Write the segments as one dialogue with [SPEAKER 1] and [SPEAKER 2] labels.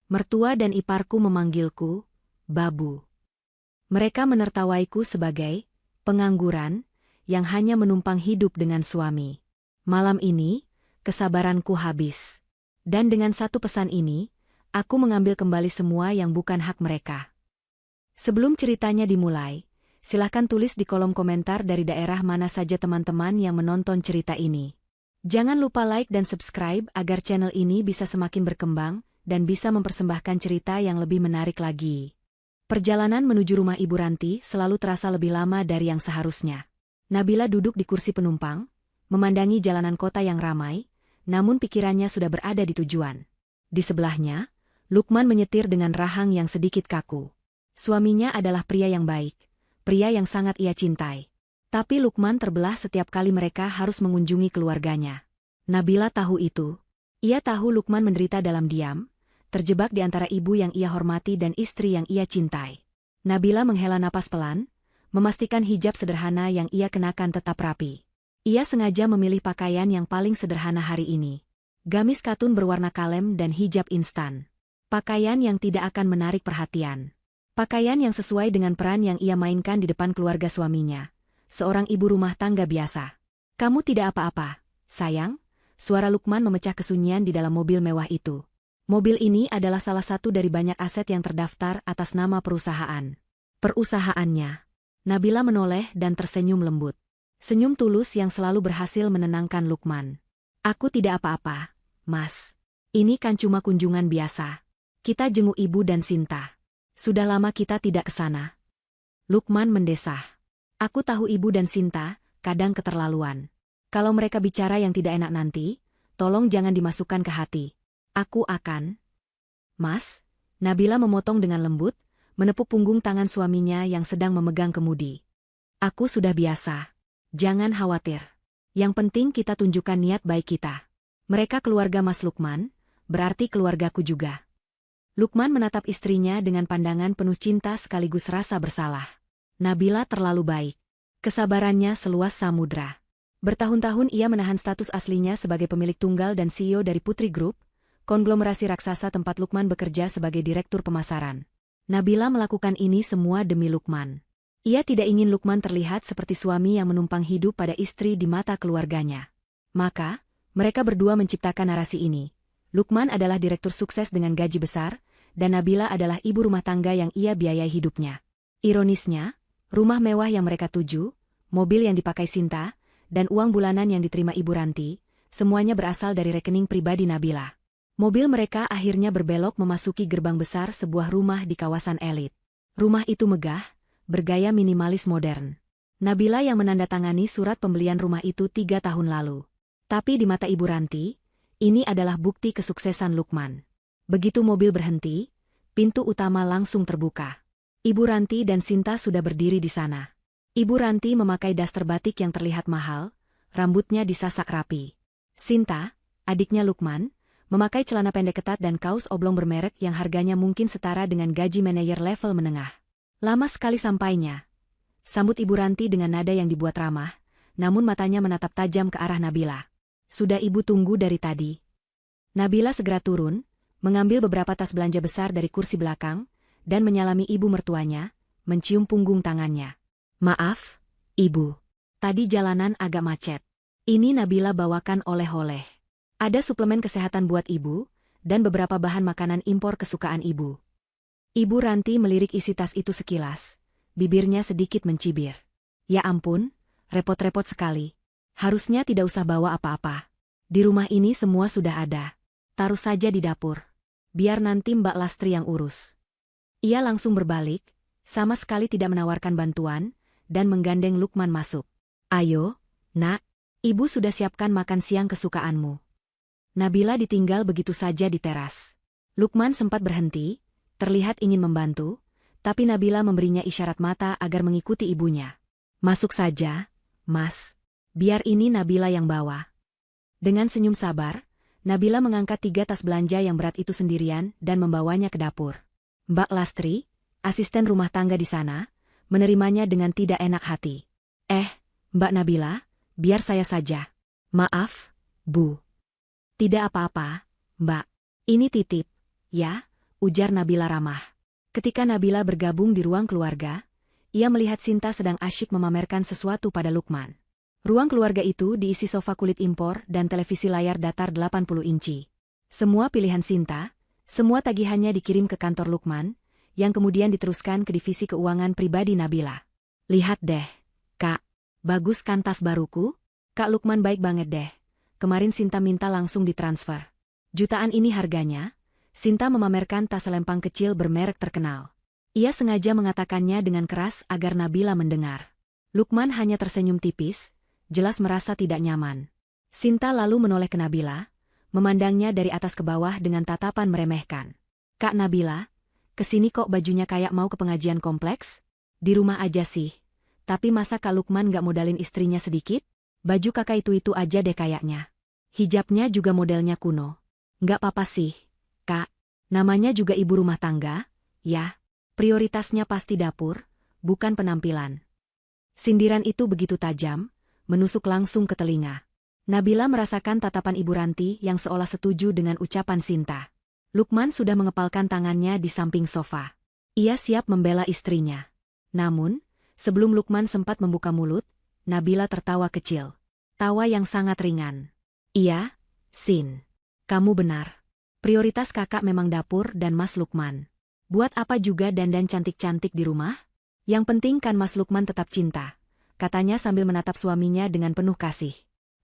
[SPEAKER 1] Mertua dan iparku memanggilku, Babu. Mereka menertawaiku sebagai pengangguran yang hanya menumpang hidup dengan suami. Malam ini, kesabaranku habis. Dan dengan satu pesan ini, aku mengambil kembali semua yang bukan hak mereka. Sebelum ceritanya dimulai, silakan tulis di kolom komentar dari daerah mana saja teman-teman yang menonton cerita ini. Jangan lupa like dan subscribe agar channel ini bisa semakin berkembang dan bisa mempersembahkan cerita yang lebih menarik lagi. Perjalanan menuju rumah Ibu Ranti selalu terasa lebih lama dari yang seharusnya. Nabila duduk di kursi penumpang, memandangi jalanan kota yang ramai, namun pikirannya sudah berada di tujuan. Di sebelahnya, Lukman menyetir dengan rahang yang sedikit kaku. Suaminya adalah pria yang baik, pria yang sangat ia cintai. Tapi Lukman terbelah setiap kali mereka harus mengunjungi keluarganya. Nabila tahu itu. Ia tahu Lukman menderita dalam diam, terjebak di antara ibu yang ia hormati dan istri yang ia cintai. Nabila menghela napas pelan, memastikan hijab sederhana yang ia kenakan tetap rapi. Ia sengaja memilih pakaian yang paling sederhana hari ini. Gamis katun berwarna kalem dan hijab instan. Pakaian yang tidak akan menarik perhatian. Pakaian yang sesuai dengan peran yang ia mainkan di depan keluarga suaminya. Seorang ibu rumah tangga biasa. Kamu tidak apa-apa, sayang? Suara Lukman memecah kesunyian di dalam mobil mewah itu. Mobil ini adalah salah satu dari banyak aset yang terdaftar atas nama perusahaan. Perusahaannya. Nabila menoleh dan tersenyum lembut. Senyum tulus yang selalu berhasil menenangkan Lukman. Aku tidak apa-apa, Mas. Ini kan cuma kunjungan biasa. Kita jenguk Ibu dan Sinta. Sudah lama kita tidak ke sana. Lukman mendesah. Aku tahu Ibu dan Sinta kadang keterlaluan. Kalau mereka bicara yang tidak enak nanti, tolong jangan dimasukkan ke hati. Aku akan. Mas, Nabila memotong dengan lembut, menepuk punggung tangan suaminya yang sedang memegang kemudi. Aku sudah biasa. Jangan khawatir. Yang penting kita tunjukkan niat baik kita. Mereka keluarga Mas Lukman, berarti keluargaku juga. Lukman menatap istrinya dengan pandangan penuh cinta sekaligus rasa bersalah. Nabila terlalu baik. Kesabarannya seluas samudra. Bertahun-tahun ia menahan status aslinya sebagai pemilik tunggal dan CEO dari Putri Group, konglomerasi raksasa tempat Lukman bekerja sebagai direktur pemasaran. Nabila melakukan ini semua demi Lukman. Ia tidak ingin Lukman terlihat seperti suami yang menumpang hidup pada istri di mata keluarganya. Maka, mereka berdua menciptakan narasi ini. Lukman adalah direktur sukses dengan gaji besar, dan Nabila adalah ibu rumah tangga yang ia biayai hidupnya. Ironisnya, rumah mewah yang mereka tuju, mobil yang dipakai Sinta, dan uang bulanan yang diterima Ibu Ranti, semuanya berasal dari rekening pribadi Nabila. Mobil mereka akhirnya berbelok memasuki gerbang besar sebuah rumah di kawasan elit. Rumah itu megah, bergaya minimalis modern. Nabila yang menandatangani surat pembelian rumah itu 3 tahun lalu. Tapi di mata Ibu Ranti, ini adalah bukti kesuksesan Lukman. Begitu mobil berhenti, pintu utama langsung terbuka. Ibu Ranti dan Sinta sudah berdiri di sana. Ibu Ranti memakai daster batik yang terlihat mahal, rambutnya disasak rapi. Sinta, adiknya Lukman, memakai celana pendek ketat dan kaos oblong bermerek yang harganya mungkin setara dengan gaji manajer level menengah. Lama sekali sampainya. Sambut Ibu Ranti dengan nada yang dibuat ramah, namun matanya menatap tajam ke arah Nabila. Sudah Ibu tunggu dari tadi. Nabila segera turun, mengambil beberapa tas belanja besar dari kursi belakang, dan menyalami ibu mertuanya, mencium punggung tangannya. Maaf, Ibu. Tadi jalanan agak macet. Ini Nabila bawakan oleh-oleh. Ada suplemen kesehatan buat Ibu, dan beberapa bahan makanan impor kesukaan Ibu. Ibu Ranti melirik isi tas itu sekilas. Bibirnya sedikit mencibir. Ya ampun, repot-repot sekali. Harusnya tidak usah bawa apa-apa. Di rumah ini semua sudah ada. Taruh saja di dapur. Biar nanti Mbak Lastri yang urus. Ia langsung berbalik, sama sekali tidak menawarkan bantuan, dan menggandeng Lukman masuk. Ayo, Nak, Ibu sudah siapkan makan siang kesukaanmu. Nabila ditinggal begitu saja di teras. Lukman sempat berhenti, terlihat ingin membantu, tapi Nabila memberinya isyarat mata agar mengikuti ibunya. Masuk saja, Mas. Biar ini Nabila yang bawa. Dengan senyum sabar, Nabila mengangkat 3 tas belanja yang berat itu sendirian dan membawanya ke dapur. Mbak Lastri, asisten rumah tangga di sana, menerimanya dengan tidak enak hati. Mbak Nabila, biar saya saja. Maaf, Bu. Tidak apa-apa, Mbak. Ini titip, ya, ujar Nabila ramah. Ketika Nabila bergabung di ruang keluarga, ia melihat Sinta sedang asyik memamerkan sesuatu pada Lukman. Ruang keluarga itu diisi sofa kulit impor dan televisi layar datar 80 inci. Semua pilihan Sinta, semua tagihannya dikirim ke kantor Lukman, yang kemudian diteruskan ke divisi keuangan pribadi Nabila. Lihat deh, Kak. Bagus kan tas baruku? Kak Lukman baik banget deh. Kemarin Sinta minta langsung ditransfer. Jutaan ini harganya. Sinta memamerkan tas selempang kecil bermerek terkenal. Ia sengaja mengatakannya dengan keras agar Nabila mendengar. Lukman hanya tersenyum tipis, jelas merasa tidak nyaman. Sinta lalu menoleh ke Nabila, memandangnya dari atas ke bawah dengan tatapan meremehkan. Kak Nabila, kesini kok bajunya kayak mau ke pengajian kompleks? Di rumah aja sih. Tapi masa Kak Lukman gak modalin istrinya sedikit? Baju kakak itu aja deh kayaknya. Hijabnya juga modelnya kuno. Gak apa-apa sih, Kak. Namanya juga ibu rumah tangga, ya. Prioritasnya pasti dapur, bukan penampilan. Sindiran itu begitu tajam, menusuk langsung ke telinga. Nabila merasakan tatapan Ibu Ranti yang seolah setuju dengan ucapan Sinta. Lukman sudah mengepalkan tangannya di samping sofa. Ia siap membela istrinya. Namun, sebelum Lukman sempat membuka mulut, Nabila tertawa kecil. Tawa yang sangat ringan. Iya, Sin. Kamu benar. Prioritas kakak memang dapur dan Mas Lukman. Buat apa juga dandan cantik-cantik di rumah? Yang penting kan Mas Lukman tetap cinta, katanya sambil menatap suaminya dengan penuh kasih.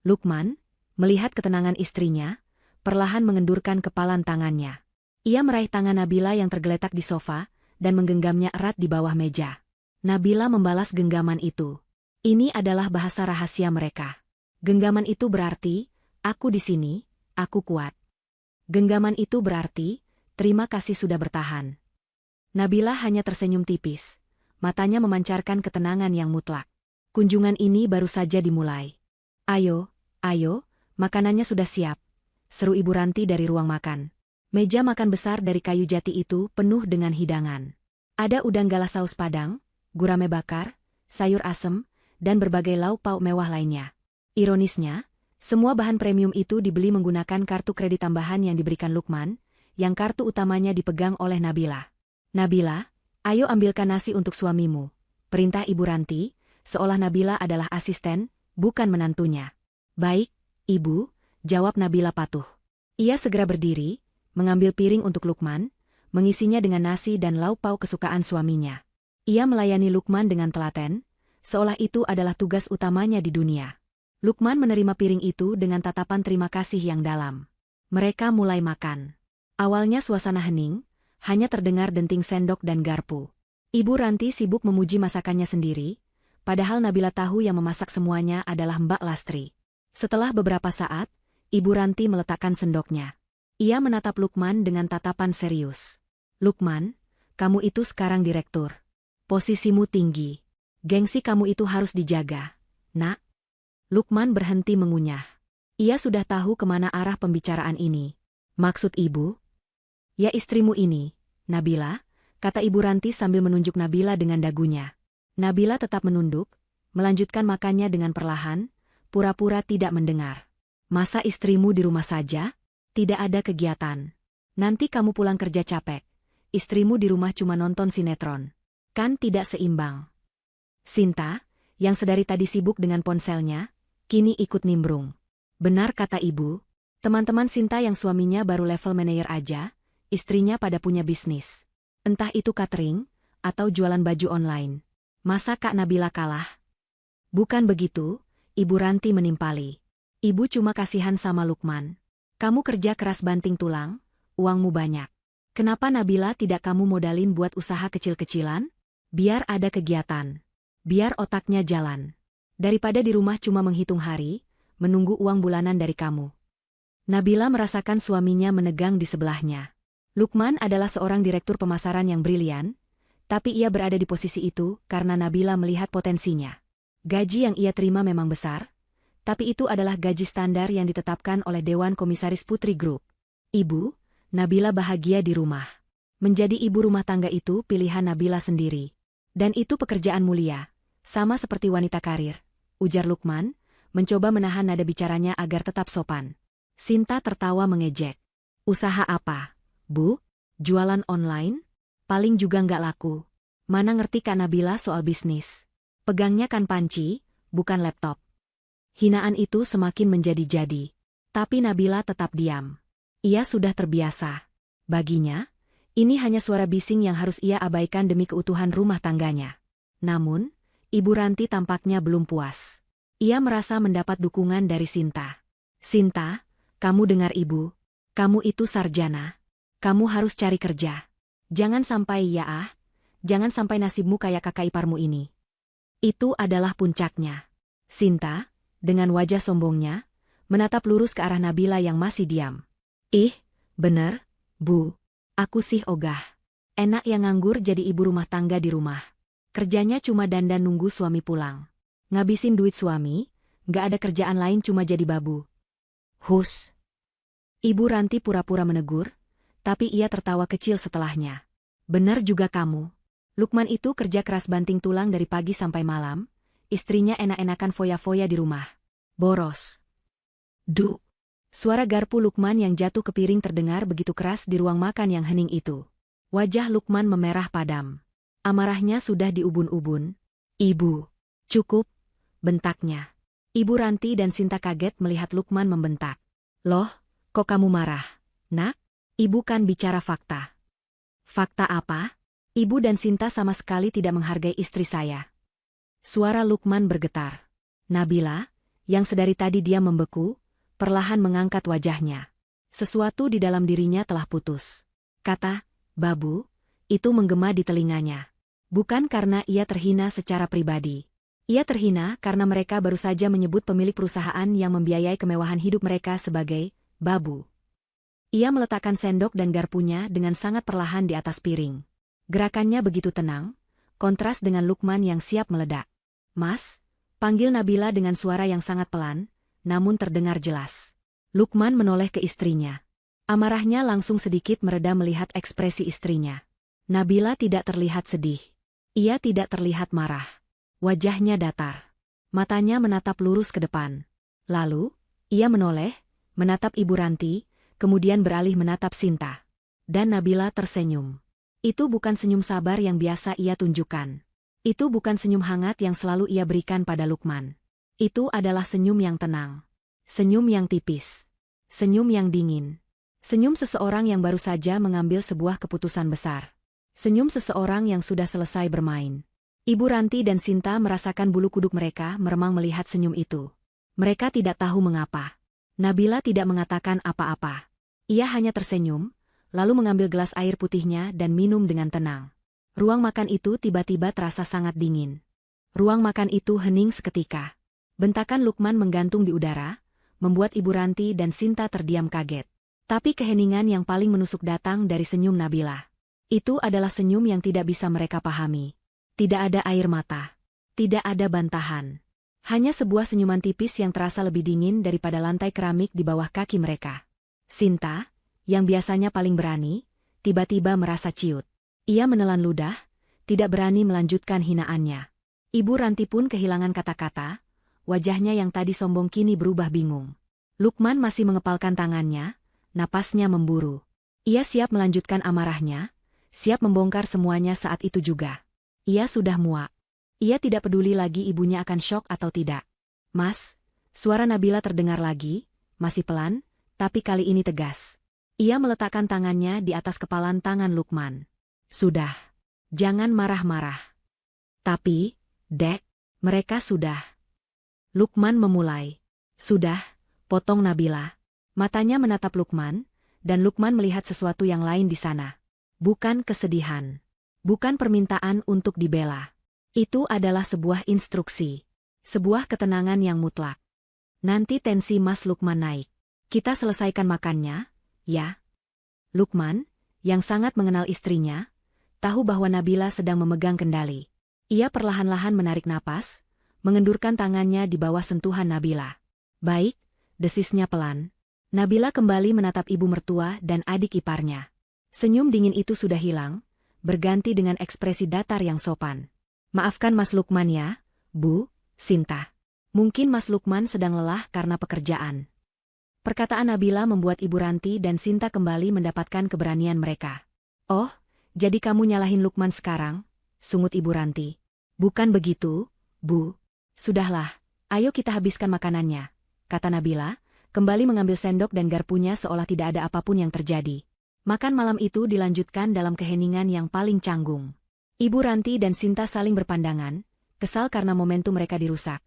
[SPEAKER 1] Lukman, melihat ketenangan istrinya, perlahan mengendurkan kepalan tangannya. Ia meraih tangan Nabila yang tergeletak di sofa, dan menggenggamnya erat di bawah meja. Nabila membalas genggaman itu. Ini adalah bahasa rahasia mereka. Genggaman itu berarti, aku di sini, aku kuat. Genggaman itu berarti, terima kasih sudah bertahan. Nabila hanya tersenyum tipis. Matanya memancarkan ketenangan yang mutlak. Kunjungan ini baru saja dimulai. Ayo, makanannya sudah siap. Seru Ibu Ranti dari ruang makan. Meja makan besar dari kayu jati itu penuh dengan hidangan. Ada udang galah saus padang, gurame bakar, sayur asem, dan berbagai lauk pauk mewah lainnya. Ironisnya, semua bahan premium itu dibeli menggunakan kartu kredit tambahan yang diberikan Lukman, yang kartu utamanya dipegang oleh Nabila. Nabila, ayo ambilkan nasi untuk suamimu. Perintah Ibu Ranti, seolah Nabila adalah asisten, bukan menantunya. Baik, Ibu, jawab Nabila patuh. Ia segera berdiri, mengambil piring untuk Lukman, mengisinya dengan nasi dan lauk pauk kesukaan suaminya. Ia melayani Lukman dengan telaten, seolah itu adalah tugas utamanya di dunia. Lukman menerima piring itu dengan tatapan terima kasih yang dalam. Mereka mulai makan. Awalnya suasana hening, hanya terdengar denting sendok dan garpu. Ibu Ranti sibuk memuji masakannya sendiri, padahal Nabila tahu yang memasak semuanya adalah Mbak Lastri. Setelah beberapa saat, Ibu Ranti meletakkan sendoknya. Ia menatap Lukman dengan tatapan serius. Lukman, kamu itu sekarang direktur. Posisimu tinggi. Gengsi kamu itu harus dijaga, Nak. Lukman berhenti mengunyah. Ia sudah tahu kemana arah pembicaraan ini. Maksud ibu? Ya istrimu ini, Nabila, kata Ibu Ranti sambil menunjuk Nabila dengan dagunya. Nabila tetap menunduk, melanjutkan makannya dengan perlahan, pura-pura tidak mendengar. Masa istrimu di rumah saja? Tidak ada kegiatan. Nanti kamu pulang kerja capek. Istrimu di rumah cuma nonton sinetron. Kan tidak seimbang. Sinta, yang sedari tadi sibuk dengan ponselnya, kini ikut nimbrung. Benar kata ibu, teman-teman Sinta yang suaminya baru level manajer aja, istrinya pada punya bisnis. Entah itu catering, atau jualan baju online. Masa Kak Nabila kalah? Bukan begitu, Ibu Ranti menimpali. Ibu cuma kasihan sama Lukman. Kamu kerja keras banting tulang, uangmu banyak. Kenapa Nabila tidak kamu modalin buat usaha kecil-kecilan? Biar ada kegiatan. Biar otaknya jalan. Daripada di rumah cuma menghitung hari, menunggu uang bulanan dari kamu. Nabila merasakan suaminya menegang di sebelahnya. Lukman adalah seorang direktur pemasaran yang brilian, tapi ia berada di posisi itu karena Nabila melihat potensinya. Gaji yang ia terima memang besar, tapi itu adalah gaji standar yang ditetapkan oleh Dewan Komisaris Putri Group. Ibu, Nabila bahagia di rumah. Menjadi ibu rumah tangga itu pilihan Nabila sendiri. Dan itu pekerjaan mulia, sama seperti wanita karir, ujar Lukman, mencoba menahan nada bicaranya agar tetap sopan. Sinta tertawa mengejek. Usaha apa, Bu? Jualan online? Paling juga nggak laku. Mana ngerti Kak Nabila soal bisnis. Pegangnya kan panci, bukan laptop. Hinaan itu semakin menjadi-jadi. Tapi Nabila tetap diam. Ia sudah terbiasa. Baginya, ini hanya suara bising yang harus ia abaikan demi keutuhan rumah tangganya. Namun, Ibu Ranti tampaknya belum puas. Ia merasa mendapat dukungan dari Sinta. Sinta, kamu dengar Ibu. Kamu itu sarjana. Kamu harus cari kerja. Jangan sampai jangan sampai nasibmu kayak kakak iparmu ini. Itu adalah puncaknya. Sinta, dengan wajah sombongnya, menatap lurus ke arah Nabila yang masih diam. Ih, bener, Bu. Aku sih ogah. Enak yang nganggur jadi ibu rumah tangga di rumah. Kerjanya cuma dandan nunggu suami pulang. Ngabisin duit suami, nggak ada kerjaan lain cuma jadi babu. Hus. Ibu Ranti pura-pura menegur, tapi ia tertawa kecil setelahnya. Benar juga kamu. Lukman itu kerja keras banting tulang dari pagi sampai malam, istrinya enak-enakan foya-foya di rumah. Boros. Du. Suara garpu Lukman yang jatuh ke piring terdengar begitu keras di ruang makan yang hening itu. Wajah Lukman memerah padam. Amarahnya sudah diubun-ubun. Ibu. Cukup, bentaknya. Ibu Ranti dan Sinta kaget melihat Lukman membentak. Loh, kok kamu marah? Nak, ibu kan bicara fakta. Fakta apa? Ibu dan Sinta sama sekali tidak menghargai istri saya. Suara Lukman bergetar. Nabila, yang sedari tadi dia membeku, perlahan mengangkat wajahnya. Sesuatu di dalam dirinya telah putus. Kata, babu, itu menggema di telinganya. Bukan karena ia terhina secara pribadi. Ia terhina karena mereka baru saja menyebut pemilik perusahaan yang membiayai kemewahan hidup mereka sebagai babu. Ia meletakkan sendok dan garpunya dengan sangat perlahan di atas piring. Gerakannya begitu tenang, kontras dengan Lukman yang siap meledak. Mas, panggil Nabila dengan suara yang sangat pelan, namun terdengar jelas. Lukman menoleh ke istrinya. Amarahnya langsung sedikit mereda melihat ekspresi istrinya. Nabila tidak terlihat sedih. Ia tidak terlihat marah. Wajahnya datar. Matanya menatap lurus ke depan. Lalu, ia menoleh, menatap Ibu Ranti, kemudian beralih menatap Sinta. Dan Nabila tersenyum. Itu bukan senyum sabar yang biasa ia tunjukkan. Itu bukan senyum hangat yang selalu ia berikan pada Lukman. Itu adalah senyum yang tenang. Senyum yang tipis. Senyum yang dingin. Senyum seseorang yang baru saja mengambil sebuah keputusan besar. Senyum seseorang yang sudah selesai bermain. Ibu Ranti dan Sinta merasakan bulu kuduk mereka meremang melihat senyum itu. Mereka tidak tahu mengapa. Nabila tidak mengatakan apa-apa. Ia hanya tersenyum, lalu mengambil gelas air putihnya dan minum dengan tenang. Ruang makan itu tiba-tiba terasa sangat dingin. Ruang makan itu hening seketika. Bentakan Lukman menggantung di udara, membuat Ibu Ranti dan Sinta terdiam kaget. Tapi keheningan yang paling menusuk datang dari senyum Nabila. Itu adalah senyum yang tidak bisa mereka pahami. Tidak ada air mata. Tidak ada bantahan. Hanya sebuah senyuman tipis yang terasa lebih dingin daripada lantai keramik di bawah kaki mereka. Sinta, yang biasanya paling berani, tiba-tiba merasa ciut. Ia menelan ludah, tidak berani melanjutkan hinaannya. Ibu Ranti pun kehilangan kata-kata, wajahnya yang tadi sombong kini berubah bingung. Lukman masih mengepalkan tangannya, napasnya memburu. Ia siap melanjutkan amarahnya, siap membongkar semuanya saat itu juga. Ia sudah muak. Ia tidak peduli lagi ibunya akan syok atau tidak. Mas, suara Nabila terdengar lagi, masih pelan, tapi kali ini tegas. Ia meletakkan tangannya di atas kepalan tangan Lukman. Sudah. Jangan marah-marah. Tapi, Dek, mereka sudah. Lukman memulai. Sudah, potong Nabila. Matanya menatap Lukman, dan Lukman melihat sesuatu yang lain di sana. Bukan kesedihan. Bukan permintaan untuk dibela. Itu adalah sebuah instruksi. Sebuah ketenangan yang mutlak. Nanti tensi Mas Lukman naik. Kita selesaikan makannya, ya. Lukman, yang sangat mengenal istrinya, tahu bahwa Nabila sedang memegang kendali. Ia perlahan-lahan menarik napas, mengendurkan tangannya di bawah sentuhan Nabila. Baik, desisnya pelan. Nabila kembali menatap ibu mertua dan adik iparnya. Senyum dingin itu sudah hilang, berganti dengan ekspresi datar yang sopan. Maafkan Mas Lukman ya, Bu, Sinta. Mungkin Mas Lukman sedang lelah karena pekerjaan. Perkataan Nabila membuat Ibu Ranti dan Sinta kembali mendapatkan keberanian mereka. Oh, jadi kamu nyalahin Lukman sekarang? Sungut Ibu Ranti. Bukan begitu, Bu. Sudahlah, ayo kita habiskan makanannya, kata Nabila, kembali mengambil sendok dan garpunya seolah tidak ada apapun yang terjadi. Makan malam itu dilanjutkan dalam keheningan yang paling canggung. Ibu Ranti dan Sinta saling berpandangan, kesal karena momentum mereka dirusak.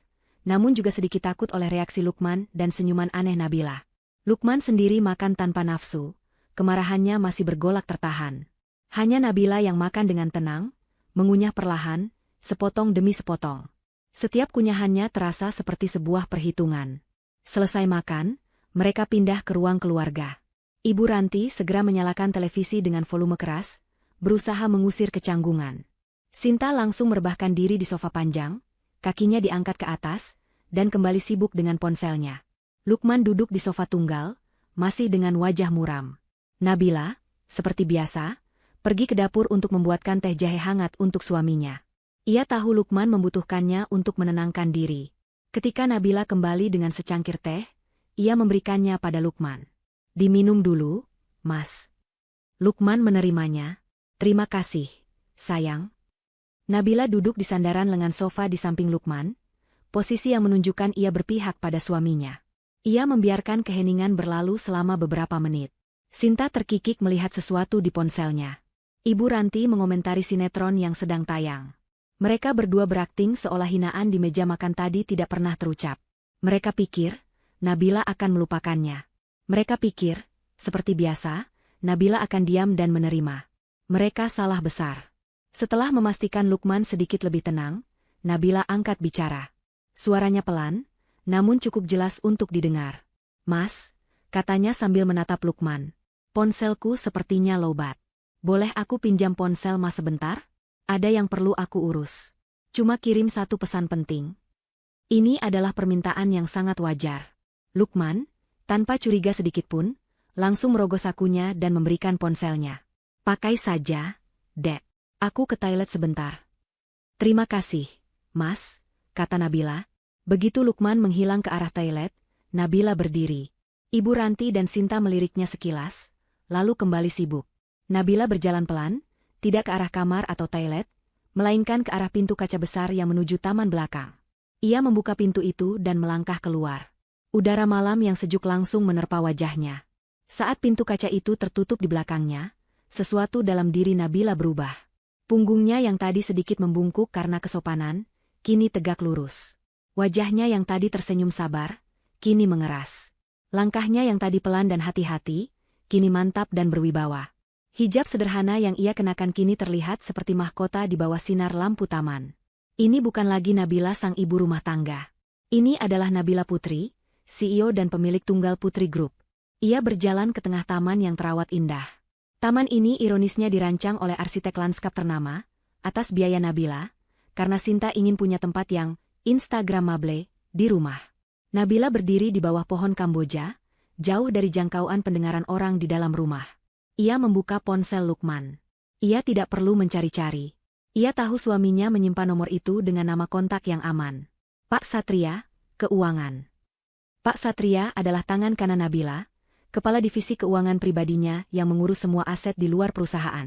[SPEAKER 1] Namun juga sedikit takut oleh reaksi Lukman dan senyuman aneh Nabila. Lukman sendiri makan tanpa nafsu, kemarahannya masih bergolak tertahan. Hanya Nabila yang makan dengan tenang, mengunyah perlahan, sepotong demi sepotong. Setiap kunyahannya terasa seperti sebuah perhitungan. Selesai makan, mereka pindah ke ruang keluarga. Ibu Ranti segera menyalakan televisi dengan volume keras, berusaha mengusir kecanggungan. Sinta langsung merebahkan diri di sofa panjang, kakinya diangkat ke atas, dan kembali sibuk dengan ponselnya. Lukman duduk di sofa tunggal, masih dengan wajah muram. Nabila, seperti biasa, pergi ke dapur untuk membuatkan teh jahe hangat untuk suaminya. Ia tahu Lukman membutuhkannya untuk menenangkan diri. Ketika Nabila kembali dengan secangkir teh, ia memberikannya pada Lukman. Diminum dulu, Mas. Lukman menerimanya. Terima kasih, sayang. Nabila duduk di sandaran lengan sofa di samping Lukman, posisi yang menunjukkan ia berpihak pada suaminya. Ia membiarkan keheningan berlalu selama beberapa menit. Sinta terkikik melihat sesuatu di ponselnya. Ibu Ranti mengomentari sinetron yang sedang tayang. Mereka berdua berakting seolah hinaan di meja makan tadi tidak pernah terucap. Mereka pikir, Nabila akan melupakannya. Mereka pikir, seperti biasa, Nabila akan diam dan menerima. Mereka salah besar. Setelah memastikan Lukman sedikit lebih tenang, Nabila angkat bicara. Suaranya pelan, namun cukup jelas untuk didengar. Mas, katanya sambil menatap Lukman. Ponselku sepertinya lobat. Boleh aku pinjam ponsel Mas sebentar? Ada yang perlu aku urus. Cuma kirim satu pesan penting. Ini adalah permintaan yang sangat wajar. Lukman, tanpa curiga sedikitpun, langsung merogoh sakunya dan memberikan ponselnya. Pakai saja, Dek. Aku ke toilet sebentar. Terima kasih, Mas, kata Nabila. Begitu Lukman menghilang ke arah toilet, Nabila berdiri. Ibu Ranti dan Sinta meliriknya sekilas, lalu kembali sibuk. Nabila berjalan pelan, tidak ke arah kamar atau toilet, melainkan ke arah pintu kaca besar yang menuju taman belakang. Ia membuka pintu itu dan melangkah keluar. Udara malam yang sejuk langsung menerpa wajahnya. Saat pintu kaca itu tertutup di belakangnya, sesuatu dalam diri Nabila berubah. Punggungnya yang tadi sedikit membungkuk karena kesopanan, kini tegak lurus. Wajahnya yang tadi tersenyum sabar, kini mengeras. Langkahnya yang tadi pelan dan hati-hati, kini mantap dan berwibawa. Hijab sederhana yang ia kenakan kini terlihat seperti mahkota di bawah sinar lampu taman. Ini bukan lagi Nabila sang ibu rumah tangga. Ini adalah Nabila Putri, CEO dan pemilik Tunggal Putri Group. Ia berjalan ke tengah taman yang terawat indah. Taman ini ironisnya dirancang oleh arsitek lanskap ternama, atas biaya Nabila, karena Sinta ingin punya tempat yang instagramable di rumah. Nabila berdiri di bawah pohon Kamboja, jauh dari jangkauan pendengaran orang di dalam rumah. Ia membuka ponsel Lukman. Ia tidak perlu mencari-cari. Ia tahu suaminya menyimpan nomor itu dengan nama kontak yang aman. Pak Satria, Keuangan. Pak Satria adalah tangan kanan Nabila, kepala divisi keuangan pribadinya yang mengurus semua aset di luar perusahaan.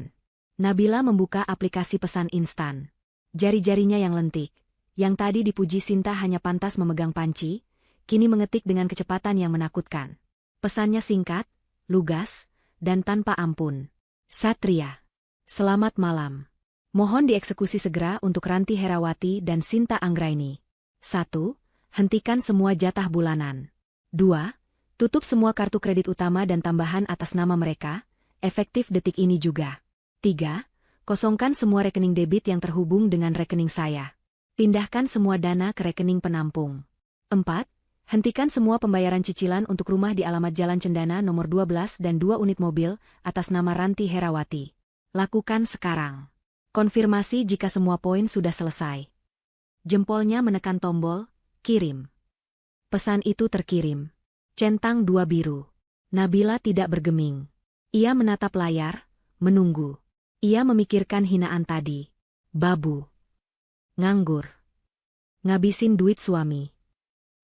[SPEAKER 1] Nabila membuka aplikasi pesan instan. Jari-jarinya yang lentik, yang tadi dipuji Sinta hanya pantas memegang panci, kini mengetik dengan kecepatan yang menakutkan. Pesannya singkat, lugas, dan tanpa ampun. Satria. Selamat malam. Mohon dieksekusi segera untuk Ranti Herawati dan Sinta Anggraini. 1. Hentikan semua jatah bulanan. 2. Tutup semua kartu kredit utama dan tambahan atas nama mereka, efektif detik ini juga. 3. Kosongkan semua rekening debit yang terhubung dengan rekening saya. Pindahkan semua dana ke rekening penampung. 4. Hentikan semua pembayaran cicilan untuk rumah di alamat Jalan Cendana nomor 12 dan 2 unit mobil atas nama Ranti Herawati. Lakukan sekarang. Konfirmasi jika semua poin sudah selesai. Jempolnya menekan tombol, kirim. Pesan itu terkirim. Centang 2 biru. Nabila tidak bergeming. Ia menatap layar, menunggu. Ia memikirkan hinaan tadi. Babu. Nganggur. Ngabisin duit suami.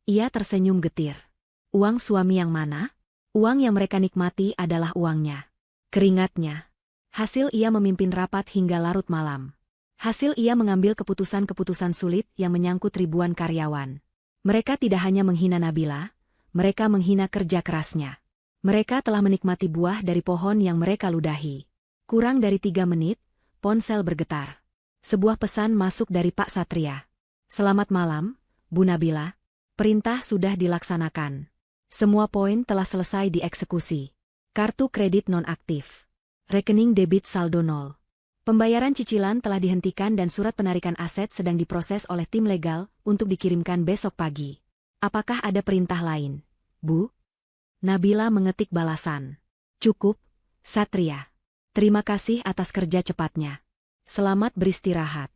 [SPEAKER 1] Ia tersenyum getir. Uang suami yang mana? Uang yang mereka nikmati adalah uangnya. Keringatnya. Hasil ia memimpin rapat hingga larut malam. Hasil ia mengambil keputusan-keputusan sulit yang menyangkut ribuan karyawan. Mereka tidak hanya menghina Nabila, mereka menghina kerja kerasnya. Mereka telah menikmati buah dari pohon yang mereka ludahi. Kurang dari 3 menit, ponsel bergetar. Sebuah pesan masuk dari Pak Satria. Selamat malam, Bu Nabila. Perintah sudah dilaksanakan. Semua poin telah selesai dieksekusi. Kartu kredit nonaktif. Rekening debit saldo 0. Pembayaran cicilan telah dihentikan dan surat penarikan aset sedang diproses oleh tim legal untuk dikirimkan besok pagi. Apakah ada perintah lain, Bu? Nabila mengetik balasan. Cukup, Satria. Terima kasih atas kerja cepatnya. Selamat beristirahat.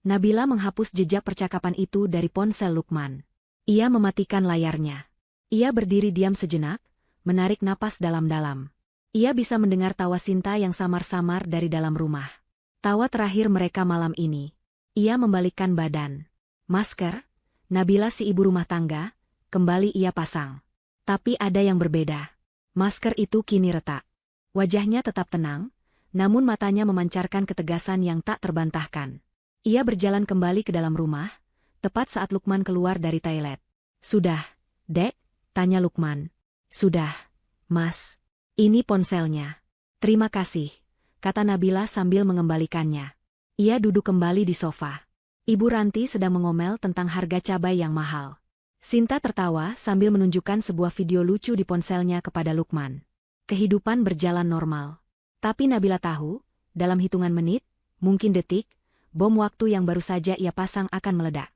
[SPEAKER 1] Nabila menghapus jejak percakapan itu dari ponsel Lukman. Ia mematikan layarnya. Ia berdiri diam sejenak, menarik napas dalam-dalam. Ia bisa mendengar tawa Sinta yang samar-samar dari dalam rumah. Tawa terakhir mereka malam ini. Ia membalikkan badan. Masker, Nabila si ibu rumah tangga, kembali ia pasang. Tapi ada yang berbeda. Masker itu kini retak. Wajahnya tetap tenang, namun matanya memancarkan ketegasan yang tak terbantahkan. Ia berjalan kembali ke dalam rumah, tepat saat Lukman keluar dari toilet. Sudah, Dek? Tanya Lukman. Sudah, Mas. Ini ponselnya. Terima kasih, kata Nabila sambil mengembalikannya. Ia duduk kembali di sofa. Ibu Ranti sedang mengomel tentang harga cabai yang mahal. Sinta tertawa sambil menunjukkan sebuah video lucu di ponselnya kepada Lukman. Kehidupan berjalan normal. Tapi Nabila tahu, dalam hitungan menit, mungkin detik, bom waktu yang baru saja ia pasang akan meledak.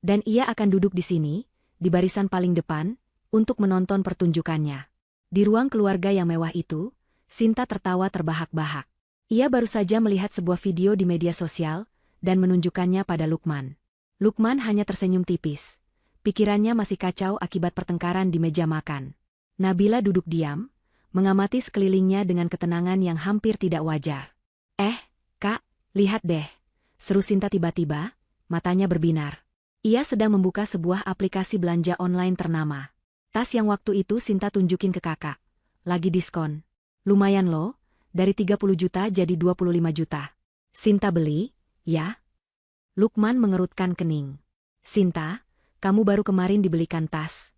[SPEAKER 1] Dan ia akan duduk di sini, di barisan paling depan, untuk menonton pertunjukannya. Di ruang keluarga yang mewah itu, Sinta tertawa terbahak-bahak. Ia baru saja melihat sebuah video di media sosial dan menunjukkannya pada Lukman. Lukman hanya tersenyum tipis. Pikirannya masih kacau akibat pertengkaran di meja makan. Nabila duduk diam, mengamati sekelilingnya dengan ketenangan yang hampir tidak wajar. Kak, lihat deh, seru Sinta tiba-tiba, matanya berbinar. Ia sedang membuka sebuah aplikasi belanja online ternama. Tas yang waktu itu Sinta tunjukin ke kakak. Lagi diskon. Lumayan loh, dari 30 juta jadi 25 juta. Sinta beli, ya? Lukman mengerutkan kening. Sinta, kamu baru kemarin dibelikan tas.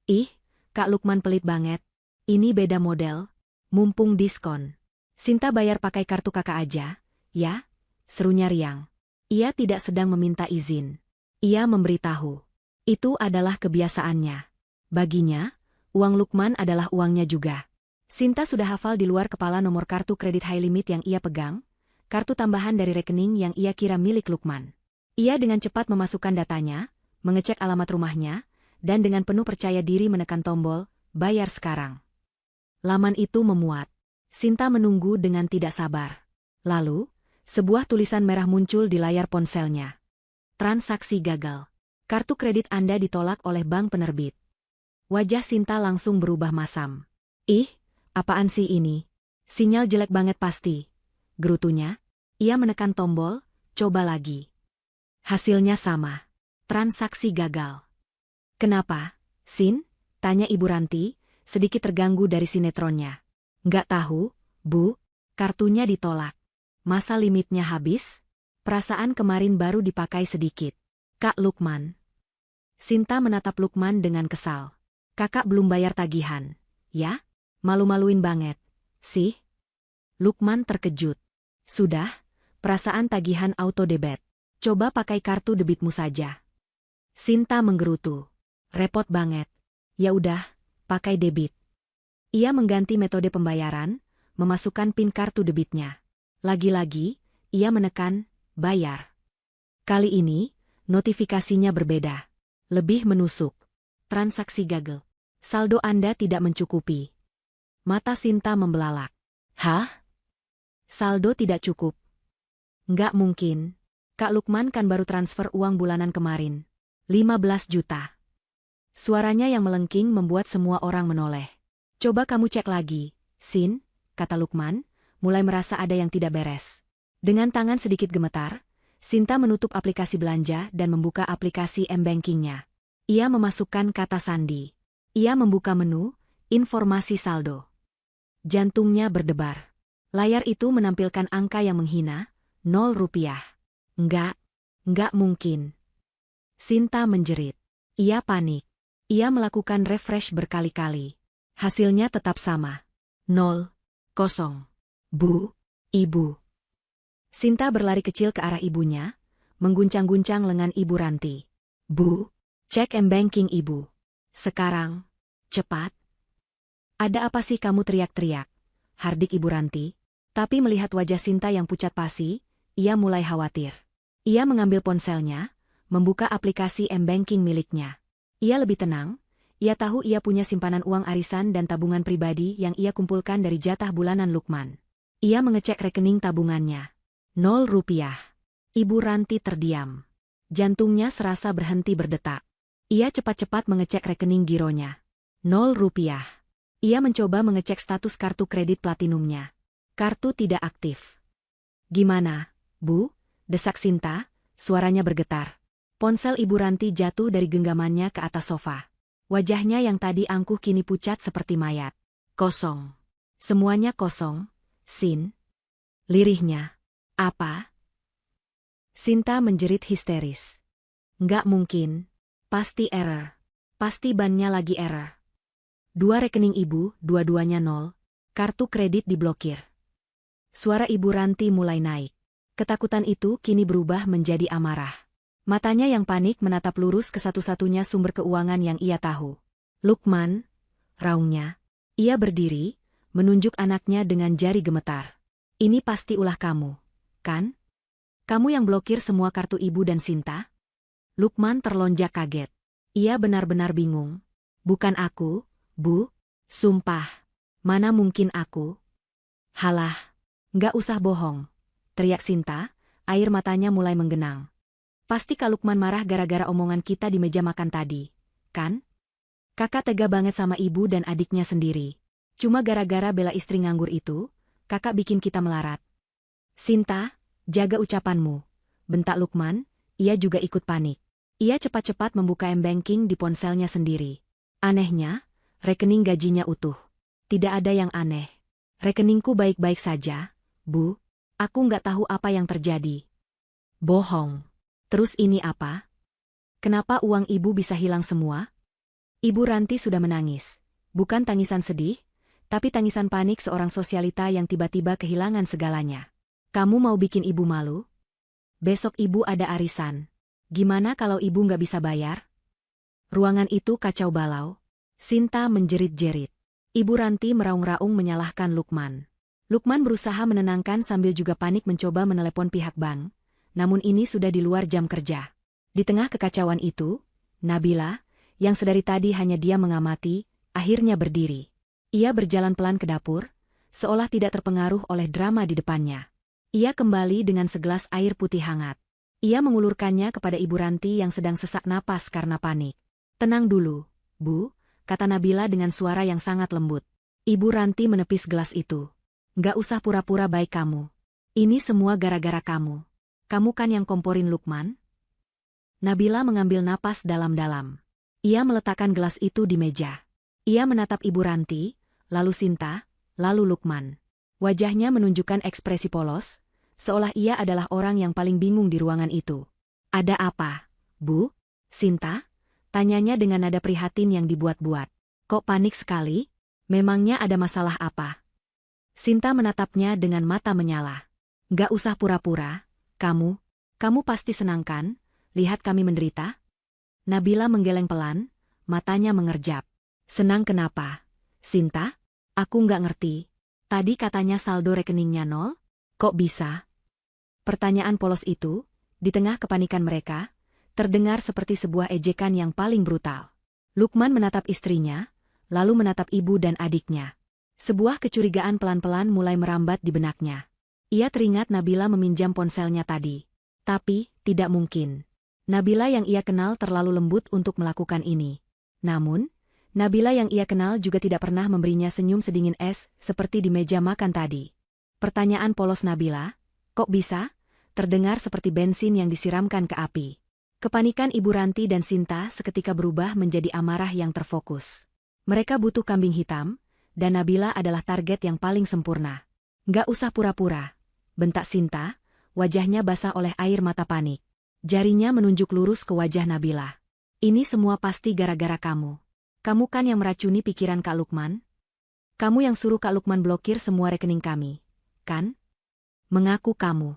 [SPEAKER 1] Ih, Kak Lukman pelit banget. Ini beda model. Mumpung diskon. Sinta bayar pakai kartu kakak aja, ya? Serunya riang. Ia tidak sedang meminta izin. Ia memberitahu. Itu adalah kebiasaannya. Baginya, uang Lukman adalah uangnya juga. Sinta sudah hafal di luar kepala nomor kartu kredit high limit yang ia pegang, kartu tambahan dari rekening yang ia kira milik Lukman. Ia dengan cepat memasukkan datanya, mengecek alamat rumahnya, dan dengan penuh percaya diri menekan tombol, bayar sekarang. Laman itu memuat. Sinta menunggu dengan tidak sabar. Lalu, sebuah tulisan merah muncul di layar ponselnya. Transaksi gagal. Kartu kredit Anda ditolak oleh bank penerbit. Wajah Sinta langsung berubah masam. Ih, apaan sih ini? Sinyal jelek banget pasti. Gerutunya, ia menekan tombol, coba lagi. Hasilnya sama. Transaksi gagal. Kenapa, Sin? Tanya Ibu Ranti, sedikit terganggu dari sinetronnya. Nggak tahu, Bu, kartunya ditolak. Masa limitnya habis? Perasaan kemarin baru dipakai sedikit. Kak Lukman. Sinta menatap Lukman dengan kesal. Kakak belum bayar tagihan, ya? Malu-maluin banget, sih? Lukman terkejut. Sudah, perasaan tagihan auto debit. Coba pakai kartu debitmu saja. Sinta menggerutu. Repot banget. Ya udah, pakai debit. Ia mengganti metode pembayaran, memasukkan PIN kartu debitnya. Lagi-lagi, ia menekan, bayar. Kali ini, notifikasinya berbeda. Lebih menusuk. Transaksi gagal. Saldo Anda tidak mencukupi. Mata Sinta membelalak. Hah? Saldo tidak cukup. Nggak mungkin. Kak Lukman kan baru transfer uang bulanan kemarin. 15 juta. Suaranya yang melengking membuat semua orang menoleh. Coba kamu cek lagi, Sin, kata Lukman, mulai merasa ada yang tidak beres. Dengan tangan sedikit gemetar, Sinta menutup aplikasi belanja dan membuka aplikasi M-Banking-nya. Ia memasukkan kata sandi. Ia membuka menu, informasi saldo. Jantungnya berdebar. Layar itu menampilkan angka yang menghina, 0 rupiah. Enggak mungkin. Sinta menjerit. Ia panik. Ia melakukan refresh berkali-kali. Hasilnya tetap sama. 0, 0. Bu, Ibu. Sinta berlari kecil ke arah ibunya, mengguncang-guncang lengan Ibu Ranti. Bu, cek m-banking Ibu. Sekarang, cepat. Ada apa sih kamu teriak-teriak? Hardik Ibu Ranti. Tapi melihat wajah Sinta yang pucat pasi, ia mulai khawatir. Ia mengambil ponselnya, membuka aplikasi m-banking miliknya. Ia lebih tenang, ia tahu ia punya simpanan uang arisan dan tabungan pribadi yang ia kumpulkan dari jatah bulanan Lukman. Ia mengecek rekening tabungannya. 0 rupiah. Ibu Ranti terdiam. Jantungnya serasa berhenti berdetak. Ia cepat-cepat mengecek rekening gironya. 0 rupiah. Ia mencoba mengecek status kartu kredit platinumnya. Kartu tidak aktif. Gimana, Bu? Desak Sinta, suaranya bergetar. Ponsel Ibu Ranti jatuh dari genggamannya ke atas sofa. Wajahnya yang tadi angkuh kini pucat seperti mayat. Kosong. Semuanya kosong, Sin. Lirihnya. Apa? Sinta menjerit histeris. Nggak mungkin. Pasti error. Pasti bannya lagi error. 2 rekening ibu, dua-duanya 0. Kartu kredit diblokir. Suara Ibu Ranti mulai naik. Ketakutan itu kini berubah menjadi amarah. Matanya yang panik menatap lurus ke satu-satunya sumber keuangan yang ia tahu. Lukman, raungnya. Ia berdiri, menunjuk anaknya dengan jari gemetar. Ini pasti ulah kamu, kan? Kamu yang blokir semua kartu ibu dan Sinta? Lukman terlonjak kaget. Ia benar-benar bingung. Bukan aku, Bu. Sumpah. Mana mungkin aku? Halah. Nggak usah bohong. Teriak Sinta, air matanya mulai menggenang. Pasti Kak Lukman marah gara-gara omongan kita di meja makan tadi, kan? Kakak tega banget sama ibu dan adiknya sendiri. Cuma gara-gara bela istri nganggur itu, kakak bikin kita melarat. Sinta, jaga ucapanmu. Bentak Lukman, ia juga ikut panik. Ia cepat-cepat membuka m-banking di ponselnya sendiri. Anehnya, rekening gajinya utuh. Tidak ada yang aneh. Rekeningku baik-baik saja, Bu. Aku nggak tahu apa yang terjadi. Bohong. Terus ini apa? Kenapa uang ibu bisa hilang semua? Ibu Ranti sudah menangis. Bukan tangisan sedih, tapi tangisan panik seorang sosialita yang tiba-tiba kehilangan segalanya. Kamu mau bikin ibu malu? Besok ibu ada arisan. Gimana kalau ibu nggak bisa bayar? Ruangan itu kacau balau. Sinta menjerit-jerit. Ibu Ranti meraung-raung menyalahkan Lukman. Lukman berusaha menenangkan sambil juga panik mencoba menelepon pihak bank. Namun ini sudah di luar jam kerja. Di tengah kekacauan itu, Nabila, yang sedari tadi hanya dia mengamati, akhirnya berdiri. Ia berjalan pelan ke dapur, seolah tidak terpengaruh oleh drama di depannya. Ia kembali dengan segelas air putih hangat. Ia mengulurkannya kepada Ibu Ranti yang sedang sesak napas karena panik. Tenang dulu, Bu, kata Nabila dengan suara yang sangat lembut. Ibu Ranti menepis gelas itu. Nggak usah pura-pura baik kamu. Ini semua gara-gara kamu. Kamu kan yang komporin Lukman? Nabila mengambil napas dalam-dalam. Ia meletakkan gelas itu di meja. Ia menatap Ibu Ranti, lalu Sinta, lalu Lukman. Wajahnya menunjukkan ekspresi polos, seolah ia adalah orang yang paling bingung di ruangan itu. Ada apa, Bu? Sinta? Tanyanya dengan nada prihatin yang dibuat-buat. Kok panik sekali? Memangnya ada masalah apa? Sinta menatapnya dengan mata menyala. Nggak usah pura-pura. Kamu pasti senang kan, lihat kami menderita? Nabila menggeleng pelan, matanya mengerjap. Senang kenapa? Sinta? Aku nggak ngerti. Tadi katanya saldo rekeningnya 0? Kok bisa? Pertanyaan polos itu, di tengah kepanikan mereka, terdengar seperti sebuah ejekan yang paling brutal. Lukman menatap istrinya, lalu menatap ibu dan adiknya. Sebuah kecurigaan pelan-pelan mulai merambat di benaknya. Ia teringat Nabila meminjam ponselnya tadi. Tapi, tidak mungkin. Nabila yang ia kenal terlalu lembut untuk melakukan ini. Namun, Nabila yang ia kenal juga tidak pernah memberinya senyum sedingin es seperti di meja makan tadi. Pertanyaan polos Nabila, kok bisa? Terdengar seperti bensin yang disiramkan ke api. Kepanikan Ibu Ranti dan Sinta seketika berubah menjadi amarah yang terfokus. Mereka butuh kambing hitam, dan Nabila adalah target yang paling sempurna. Nggak usah pura-pura, bentak Sinta, wajahnya basah oleh air mata panik. Jarinya menunjuk lurus ke wajah Nabila. Ini semua pasti gara-gara kamu. Kamu kan yang meracuni pikiran Kak Lukman? Kamu yang suruh Kak Lukman blokir semua rekening kami, kan? Mengaku kamu.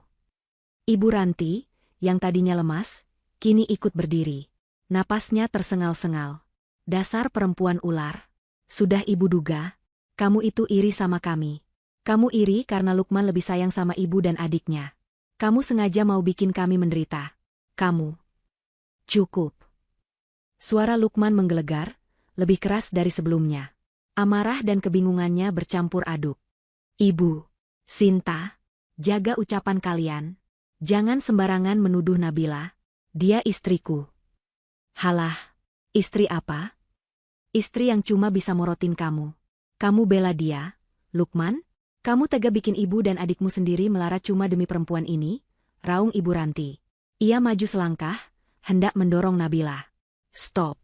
[SPEAKER 1] Ibu Ranti, yang tadinya lemas, kini ikut berdiri. Napasnya tersengal-sengal. Dasar perempuan ular. Sudah ibu duga, kamu itu iri sama kami. Kamu iri karena Lukman lebih sayang sama ibu dan adiknya. Kamu sengaja mau bikin kami menderita. Kamu. Cukup. Suara Lukman menggelegar, lebih keras dari sebelumnya. Amarah dan kebingungannya bercampur aduk. Ibu, Sinta, jaga ucapan kalian. Jangan sembarangan menuduh Nabila. Dia istriku. Halah, istri apa? Istri yang cuma bisa morotin kamu. Kamu bela dia, Lukman? Kamu tega bikin ibu dan adikmu sendiri melarat cuma demi perempuan ini? Raung Ibu Ranti. Ia maju selangkah, hendak mendorong Nabila. Stop.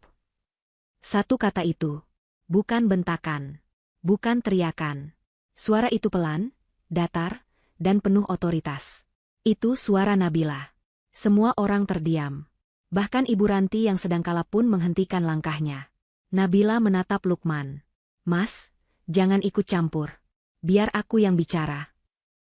[SPEAKER 1] Satu kata itu. Bukan bentakan. Bukan teriakan. Suara itu pelan, datar, dan penuh otoritas. Itu suara Nabila. Semua orang terdiam. Bahkan Ibu Ranti yang sedang kalah pun menghentikan langkahnya. Nabila menatap Lukman. Mas, jangan ikut campur. Biar aku yang bicara.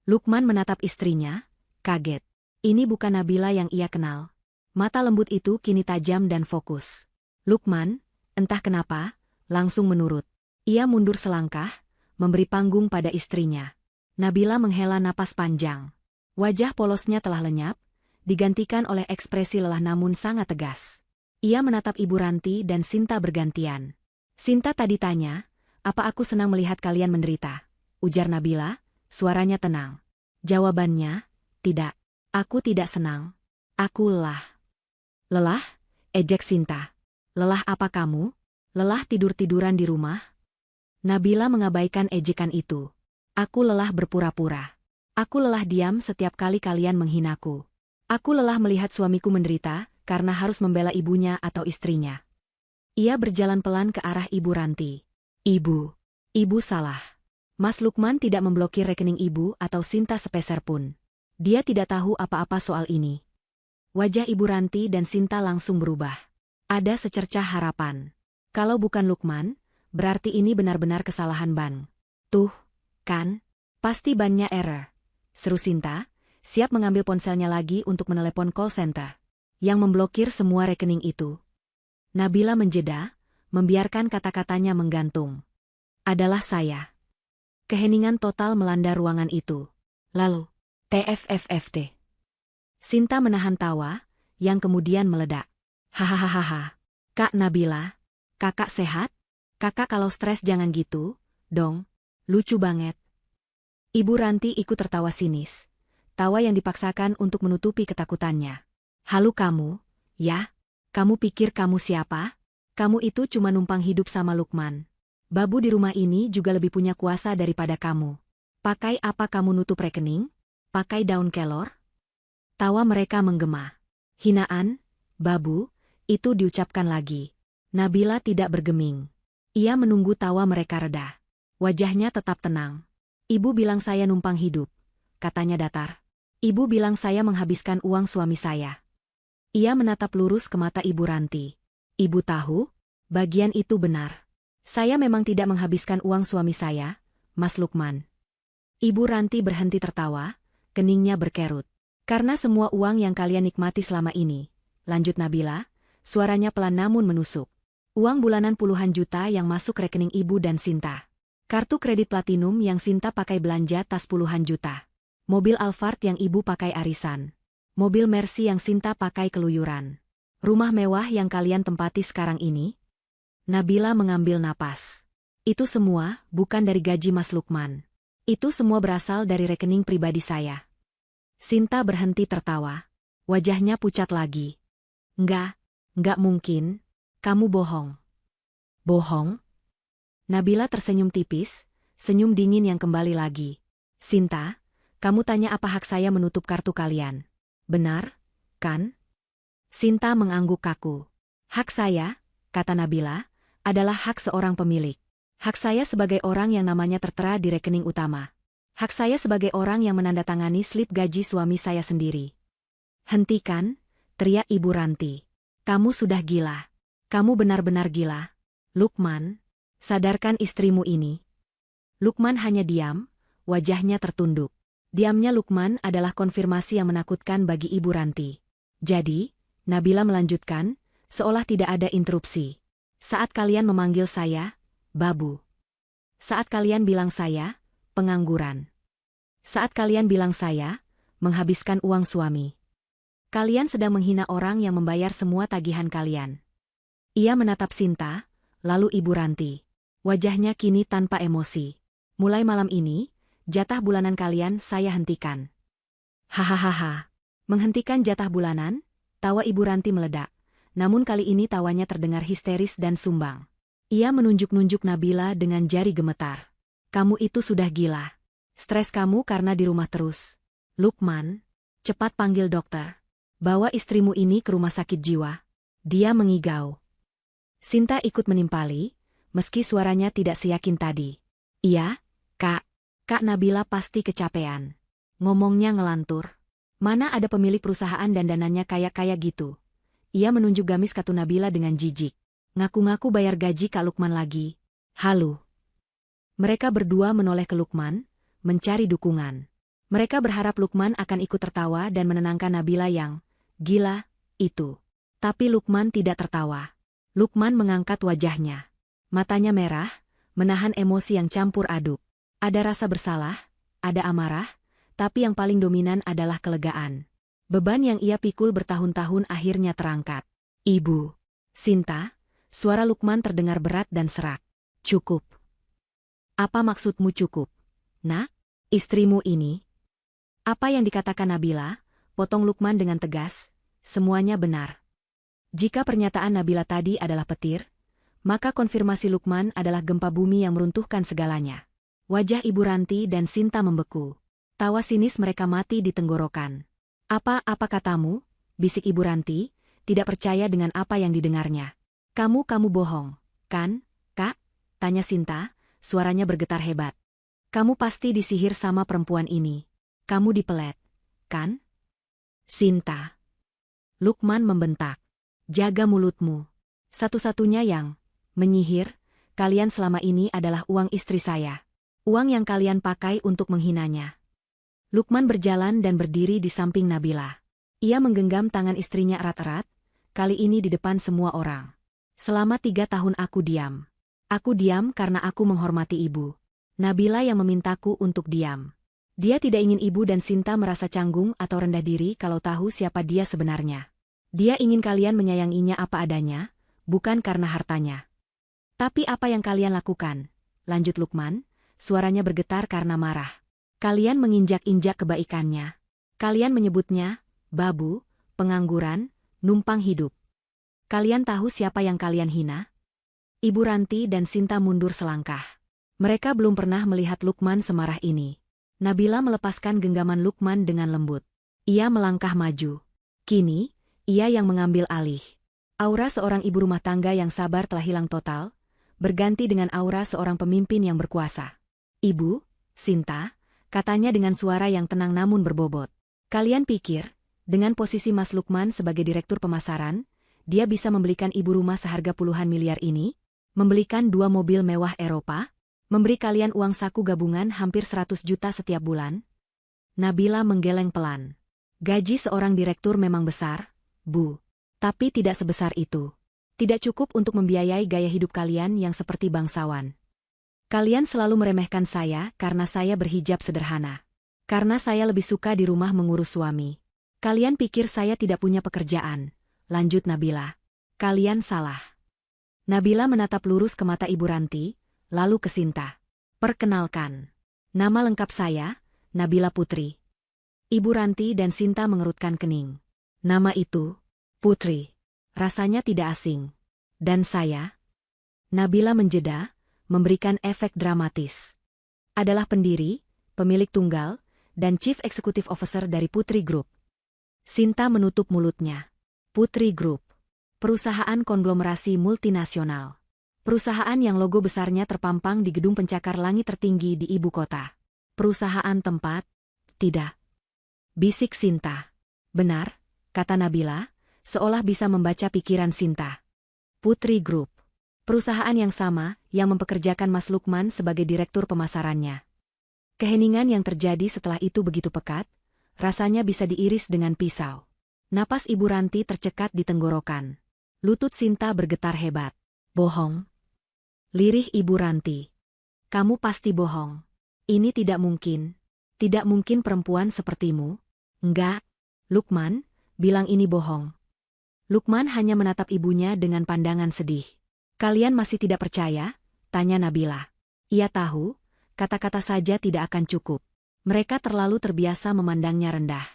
[SPEAKER 1] Lukman menatap istrinya, kaget. Ini bukan Nabila yang ia kenal. Mata lembut itu kini tajam dan fokus. Lukman, entah kenapa, langsung menurut. Ia mundur selangkah, memberi panggung pada istrinya. Nabila menghela napas panjang. Wajah polosnya telah lenyap, digantikan oleh ekspresi lelah namun sangat tegas. Ia menatap Ibu Ranti dan Sinta bergantian. Sinta tadi tanya, apa aku senang melihat kalian menderita? Ujar Nabila, suaranya tenang. Jawabannya, tidak. Aku tidak senang. Aku lelah. Lelah? Ejek Sinta. Lelah apa kamu? Lelah tidur-tiduran di rumah? Nabila mengabaikan ejekan itu. Aku lelah berpura-pura. Aku lelah diam setiap kali kalian menghinaku. Aku lelah melihat suamiku menderita karena harus membela ibunya atau istrinya. Ia berjalan pelan ke arah Ibu Ranti. Ibu salah. Mas Lukman tidak memblokir rekening ibu atau Sinta sepeser pun. Dia tidak tahu apa-apa soal ini. Wajah Ibu Ranti dan Sinta langsung berubah. Ada secercah harapan. Kalau bukan Lukman, berarti ini benar-benar kesalahan ban. Tuh, kan? Pasti bannya error. Seru Sinta, siap mengambil ponselnya lagi untuk menelepon call center. Yang memblokir semua rekening itu. Nabila menjeda, membiarkan kata-katanya menggantung. Adalah saya. Keheningan total melanda ruangan itu. Lalu, TFFFT. Sinta menahan tawa, yang kemudian meledak. Hahaha. Kak Nabila, kakak sehat? Kakak kalau stres jangan gitu, dong. Lucu banget. Ibu Ranti ikut tertawa sinis. Tawa yang dipaksakan untuk menutupi ketakutannya. Halu kamu, ya? Kamu pikir kamu siapa? Kamu itu cuma numpang hidup sama Lukman. Babu di rumah ini juga lebih punya kuasa daripada kamu. Pakai apa kamu nutup rekening? Pakai daun kelor? Tawa mereka menggema. Hinaan, babu, itu diucapkan lagi. Nabila tidak bergeming. Ia menunggu tawa mereka reda. Wajahnya tetap tenang. Ibu bilang saya numpang hidup, katanya datar. Ibu bilang saya menghabiskan uang suami saya. Ia menatap lurus ke mata Ibu Ranti. Ibu tahu? Bagian itu benar. Saya memang tidak menghabiskan uang suami saya, Mas Lukman. Ibu Ranti berhenti tertawa, keningnya berkerut. Karena semua uang yang kalian nikmati selama ini, lanjut Nabila, suaranya pelan namun menusuk. Uang bulanan puluhan juta yang masuk rekening ibu dan Sinta. Kartu kredit platinum yang Sinta pakai belanja tas puluhan juta. Mobil Alphard yang ibu pakai arisan. Mobil Mercy yang Sinta pakai keluyuran. Rumah mewah yang kalian tempati sekarang ini. Nabila mengambil napas. Itu semua bukan dari gaji Mas Lukman. Itu semua berasal dari rekening pribadi saya. Sinta berhenti tertawa. Wajahnya pucat lagi. Enggak mungkin. Kamu bohong. Bohong? Nabila tersenyum tipis, senyum dingin yang kembali lagi. Sinta, kamu tanya apa hak saya menutup kartu kalian? Benar, kan? Sinta mengangguk kaku. Hak saya, kata Nabila, adalah hak seorang pemilik. Hak saya sebagai orang yang namanya tertera di rekening utama. Hak saya sebagai orang yang menandatangani slip gaji suami saya sendiri. Hentikan, teriak Ibu Ranti. Kamu sudah gila. Kamu benar-benar gila. Lukman, sadarkan istrimu ini. Lukman hanya diam, wajahnya tertunduk. Diamnya Lukman adalah konfirmasi yang menakutkan bagi Ibu Ranti. Jadi, Nabila melanjutkan, seolah tidak ada interupsi. Saat kalian memanggil saya, babu. Saat kalian bilang saya, pengangguran. Saat kalian bilang saya, menghabiskan uang suami. Kalian sedang menghina orang yang membayar semua tagihan kalian. Ia menatap Sinta, lalu Ibu Ranti. Wajahnya kini tanpa emosi. Mulai malam ini, jatah bulanan kalian saya hentikan. Hahaha. Menghentikan jatah bulanan, tawa Ibu Ranti meledak. Namun kali ini tawanya terdengar histeris dan sumbang. Ia menunjuk-nunjuk Nabila dengan jari gemetar. Kamu itu sudah gila. Stres kamu karena di rumah terus. Lukman, cepat panggil dokter. Bawa istrimu ini ke rumah sakit jiwa. Dia mengigau. Sinta ikut menimpali, meski suaranya tidak seyakin tadi. Iya, Kak. Kak Nabila pasti kecapean. Ngomongnya ngelantur. Mana ada pemilik perusahaan dan dananya kaya-kaya gitu. Ia menunjuk gamis katu Nabila dengan jijik. Ngaku-ngaku bayar gaji Kak Lukman lagi. Halu. Mereka berdua menoleh ke Lukman, mencari dukungan. Mereka berharap Lukman akan ikut tertawa dan menenangkan Nabila yang gila itu. Tapi Lukman tidak tertawa. Lukman mengangkat wajahnya. Matanya merah, menahan emosi yang campur aduk. Ada rasa bersalah, ada amarah, tapi yang paling dominan adalah kelegaan. Beban yang ia pikul bertahun-tahun akhirnya terangkat. Ibu. Sinta, suara Lukman terdengar berat dan serak. Cukup. Apa maksudmu cukup? Nak, istrimu ini. Apa yang dikatakan Nabila, potong Lukman dengan tegas, semuanya benar. Jika pernyataan Nabila tadi adalah petir, maka konfirmasi Lukman adalah gempa bumi yang meruntuhkan segalanya. Wajah Ibu Ranti dan Sinta membeku. Tawa sinis mereka mati di tenggorokan. Apa katamu? Bisik Ibu Ranti, tidak percaya dengan apa yang didengarnya. Kamu bohong, kan, Kak? Tanya Sinta, suaranya bergetar hebat. Kamu pasti disihir sama perempuan ini. Kamu dipelet, kan? Sinta. Lukman membentak. Jaga mulutmu. Satu-satunya yang menyihir kalian selama ini adalah uang istri saya. Uang yang kalian pakai untuk menghinanya. Lukman berjalan dan berdiri di samping Nabila. Ia menggenggam tangan istrinya erat-erat, kali ini di depan semua orang. Selama 3 tahun aku diam. Aku diam karena aku menghormati ibu. Nabila yang memintaku untuk diam. Dia tidak ingin ibu dan Sinta merasa canggung atau rendah diri kalau tahu siapa dia sebenarnya. Dia ingin kalian menyayanginya apa adanya, bukan karena hartanya. Tapi apa yang kalian lakukan? Lanjut Lukman, suaranya bergetar karena marah. Kalian menginjak-injak kebaikannya. Kalian menyebutnya babu, pengangguran, numpang hidup. Kalian tahu siapa yang kalian hina? Ibu Ranti dan Sinta mundur selangkah. Mereka belum pernah melihat Lukman semarah ini. Nabila melepaskan genggaman Lukman dengan lembut. Ia melangkah maju. Kini, ia yang mengambil alih. Aura seorang ibu rumah tangga yang sabar telah hilang total, berganti dengan aura seorang pemimpin yang berkuasa. Ibu, Sinta, katanya dengan suara yang tenang namun berbobot. Kalian pikir, dengan posisi Mas Lukman sebagai direktur pemasaran, dia bisa membelikan ibu rumah seharga puluhan miliar ini? Membelikan 2 mobil mewah Eropa? Memberi kalian uang saku gabungan hampir 100 juta setiap bulan? Nabila menggeleng pelan. Gaji seorang direktur memang besar, Bu. Tapi tidak sebesar itu. Tidak cukup untuk membiayai gaya hidup kalian yang seperti bangsawan. Kalian selalu meremehkan saya karena saya berhijab sederhana. Karena saya lebih suka di rumah mengurus suami. Kalian pikir saya tidak punya pekerjaan, lanjut Nabila. Kalian salah. Nabila menatap lurus ke mata Ibu Ranti, lalu ke Sinta. Perkenalkan. Nama lengkap saya, Nabila Putri. Ibu Ranti dan Sinta mengerutkan kening. Nama itu, Putri. Rasanya tidak asing. Dan saya? Nabila menjeda, memberikan efek dramatis. Adalah pendiri, pemilik tunggal, dan Chief Executive Officer dari Putri Group. Sinta menutup mulutnya. Putri Group. Perusahaan konglomerasi multinasional. Perusahaan yang logo besarnya terpampang di gedung pencakar langit tertinggi di ibu kota. Perusahaan tempat? Tidak. Bisik Sinta. Benar, kata Nabila, seolah bisa membaca pikiran Sinta. Putri Group. Perusahaan yang sama yang mempekerjakan Mas Lukman sebagai direktur pemasarannya. Keheningan yang terjadi setelah itu begitu pekat, rasanya bisa diiris dengan pisau. Napas Ibu Ranti tercekat di tenggorokan. Lutut Sinta bergetar hebat. Bohong. Lirih Ibu Ranti. Kamu pasti bohong. Ini tidak mungkin. Tidak mungkin perempuan sepertimu. Enggak. Lukman, bilang ini bohong. Lukman hanya menatap ibunya dengan pandangan sedih. Kalian masih tidak percaya? Tanya Nabila. Ia tahu, kata-kata saja tidak akan cukup. Mereka terlalu terbiasa memandangnya rendah.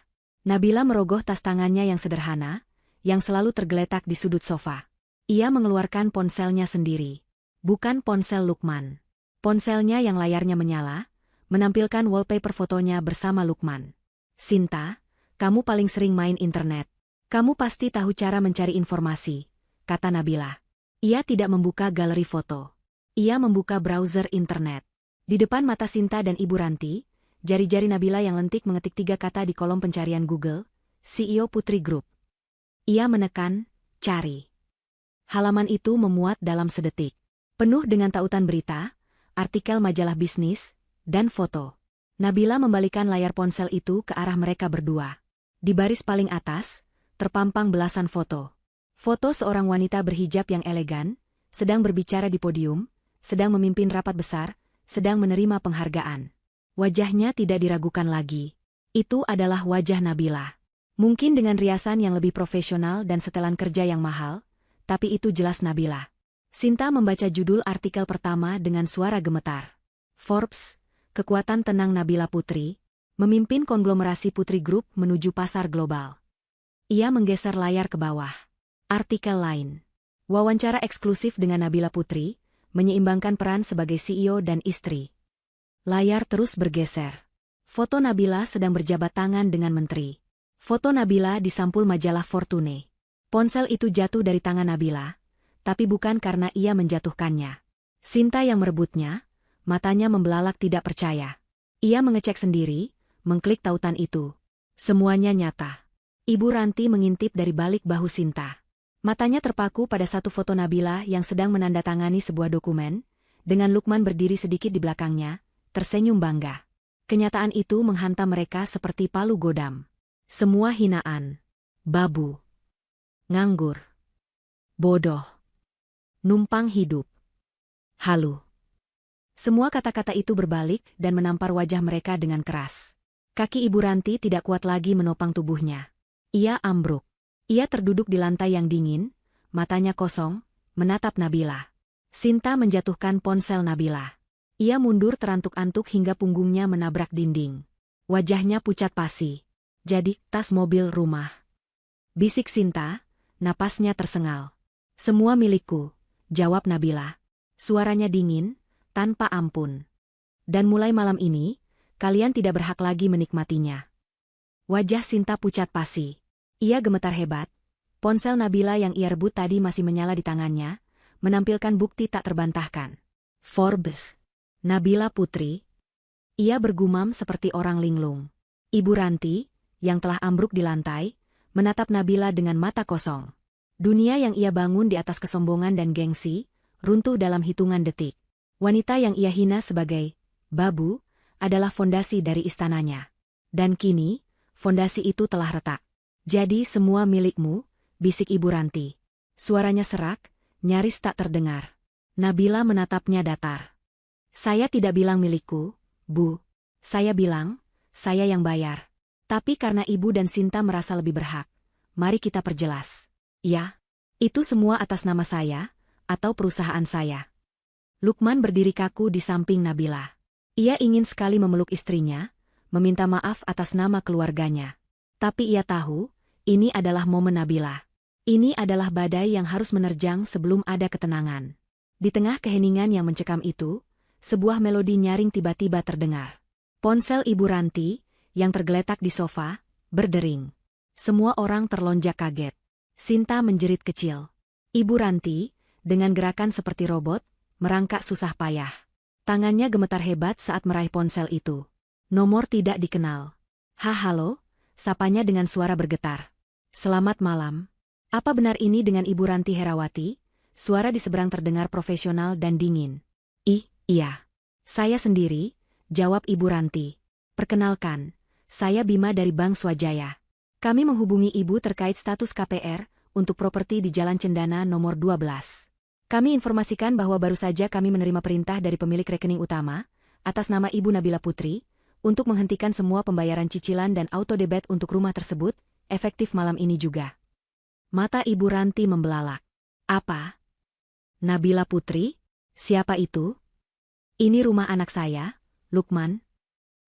[SPEAKER 1] Nabila merogoh tas tangannya yang sederhana, yang selalu tergeletak di sudut sofa. Ia mengeluarkan ponselnya sendiri. Bukan ponsel Lukman. Ponselnya yang layarnya menyala, menampilkan wallpaper fotonya bersama Lukman. Sinta, kamu paling sering main internet. Kamu pasti tahu cara mencari informasi, kata Nabila. Ia tidak membuka galeri foto. Ia membuka browser internet. Di depan mata Sinta dan Ibu Ranti, jari-jari Nabila yang lentik mengetik 3 kata di kolom pencarian Google, CEO Putri Group. Ia menekan, cari. Halaman itu memuat dalam sedetik. Penuh dengan tautan berita, artikel majalah bisnis, dan foto. Nabila membalikan layar ponsel itu ke arah mereka berdua. Di baris paling atas, terpampang belasan foto. Foto seorang wanita berhijab yang elegan, sedang berbicara di podium, sedang memimpin rapat besar, sedang menerima penghargaan. Wajahnya tidak diragukan lagi. Itu adalah wajah Nabila. Mungkin dengan riasan yang lebih profesional dan setelan kerja yang mahal, tapi itu jelas Nabila. Sinta membaca judul artikel pertama dengan suara gemetar. Forbes, kekuatan tenang Nabila Putri, memimpin konglomerasi Putri Group menuju pasar global. Ia menggeser layar ke bawah. Artikel lain. Wawancara eksklusif dengan Nabila Putri, menyeimbangkan peran sebagai CEO dan istri. Layar terus bergeser. Foto Nabila sedang berjabat tangan dengan menteri. Foto Nabila di sampul majalah Fortune. Ponsel itu jatuh dari tangan Nabila, tapi bukan karena ia menjatuhkannya. Sinta yang merebutnya, matanya membelalak tidak percaya. Ia mengecek sendiri, mengklik tautan itu. Semuanya nyata. Ibu Ranti mengintip dari balik bahu Sinta. Matanya terpaku pada satu foto Nabila yang sedang menandatangani sebuah dokumen, dengan Lukman berdiri sedikit di belakangnya, tersenyum bangga. Kenyataan itu menghantam mereka seperti palu godam. Semua hinaan. Babu. Nganggur. Bodoh. Numpang hidup. Halu. Semua kata-kata itu berbalik dan menampar wajah mereka dengan keras. Kaki Ibu Ranti tidak kuat lagi menopang tubuhnya. Ia ambruk. Ia terduduk di lantai yang dingin, matanya kosong, menatap Nabila. Sinta menjatuhkan ponsel Nabila. Ia mundur terantuk-antuk hingga punggungnya menabrak dinding. Wajahnya pucat pasi. Jadi, tas mobil rumah. Bisik Sinta, napasnya tersengal. Semua milikku, jawab Nabila. Suaranya dingin, tanpa ampun. Dan mulai malam ini, kalian tidak berhak lagi menikmatinya. Wajah Sinta pucat pasi. Ia gemetar hebat. Ponsel Nabila yang ia rebut tadi masih menyala di tangannya, menampilkan bukti tak terbantahkan. Forbes. Nabila Putri. Ia bergumam seperti orang linglung. Ibu Ranti, yang telah ambruk di lantai, menatap Nabila dengan mata kosong. Dunia yang ia bangun di atas kesombongan dan gengsi, runtuh dalam hitungan detik. Wanita yang ia hina sebagai babu, adalah fondasi dari istananya. Dan kini, fondasi itu telah retak. Jadi semua milikmu, bisik Ibu Ranti. Suaranya serak, nyaris tak terdengar. Nabila menatapnya datar. Saya tidak bilang milikku, Bu. Saya bilang, saya yang bayar. Tapi karena Ibu dan Sinta merasa lebih berhak, mari kita perjelas. Ya, itu semua atas nama saya, atau perusahaan saya. Lukman berdiri kaku di samping Nabila. Ia ingin sekali memeluk istrinya, meminta maaf atas nama keluarganya. Tapi ia tahu, ini adalah momen Nabila. Ini adalah badai yang harus menerjang sebelum ada ketenangan. Di tengah keheningan yang mencekam itu, sebuah melodi nyaring tiba-tiba terdengar. Ponsel Ibu Ranti, yang tergeletak di sofa, berdering. Semua orang terlonjak kaget. Sinta menjerit kecil. Ibu Ranti, dengan gerakan seperti robot, merangkak susah payah. Tangannya gemetar hebat saat meraih ponsel itu. Nomor tidak dikenal. Halo, sapanya dengan suara bergetar. Selamat malam. Apa benar ini dengan Ibu Ranti Herawati? Suara di seberang terdengar profesional dan dingin. Iya. Saya sendiri, jawab Ibu Ranti. Perkenalkan, saya Bima dari Bank Swajaya. Kami menghubungi Ibu terkait status KPR untuk properti di Jalan Cendana nomor 12. Kami informasikan bahwa baru saja kami menerima perintah dari pemilik rekening utama, atas nama Ibu Nabila Putri, untuk menghentikan semua pembayaran cicilan dan auto debit untuk rumah tersebut, efektif malam ini juga. Mata Ibu Ranti membelalak. Apa? Nabila Putri? Siapa itu? Ini rumah anak saya, Lukman.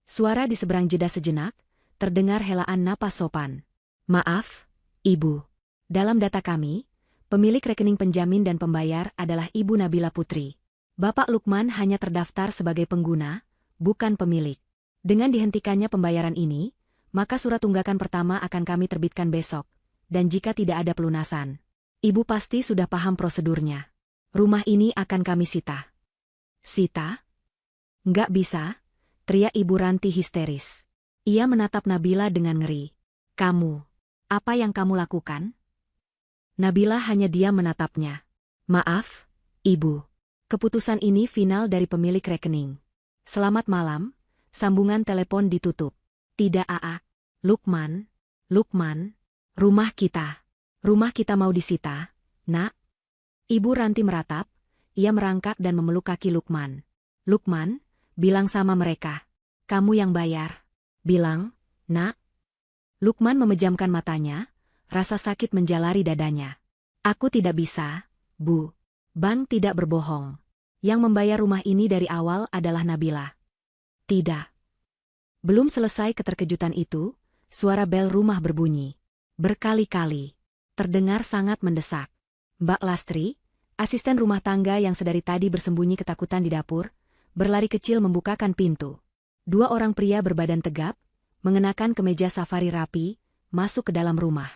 [SPEAKER 1] Suara di seberang jeda sejenak, terdengar helaan napas sopan. Maaf, Ibu. Dalam data kami, pemilik rekening penjamin dan pembayar adalah Ibu Nabila Putri. Bapak Lukman hanya terdaftar sebagai pengguna, bukan pemilik. Dengan dihentikannya pembayaran ini, maka surat tunggakan pertama akan kami terbitkan besok, dan jika tidak ada pelunasan, Ibu pasti sudah paham prosedurnya. Rumah ini akan kami sita. Sita? Nggak bisa, teriak Ibu Ranti histeris. Ia menatap Nabila dengan ngeri. Kamu, apa yang kamu lakukan? Nabila hanya diam menatapnya. Maaf, Ibu. Keputusan ini final dari pemilik rekening. Selamat malam, sambungan telepon ditutup. Tidak Lukman, rumah kita mau disita, Nak. Ibu Ranti meratap, ia merangkak dan memeluk kaki Lukman. Lukman, bilang sama mereka. Kamu yang bayar. Bilang, Nak. Lukman memejamkan matanya, rasa sakit menjalari dadanya. Aku tidak bisa, Bu. Bank tidak berbohong. Yang membayar rumah ini dari awal adalah Nabila. Tidak. Belum selesai keterkejutan itu, suara bel rumah berbunyi. Berkali-kali. Terdengar sangat mendesak. Mbak Lastri, asisten rumah tangga yang sedari tadi bersembunyi ketakutan di dapur, berlari kecil membukakan pintu. Dua orang pria berbadan tegap, mengenakan kemeja safari rapi, masuk ke dalam rumah.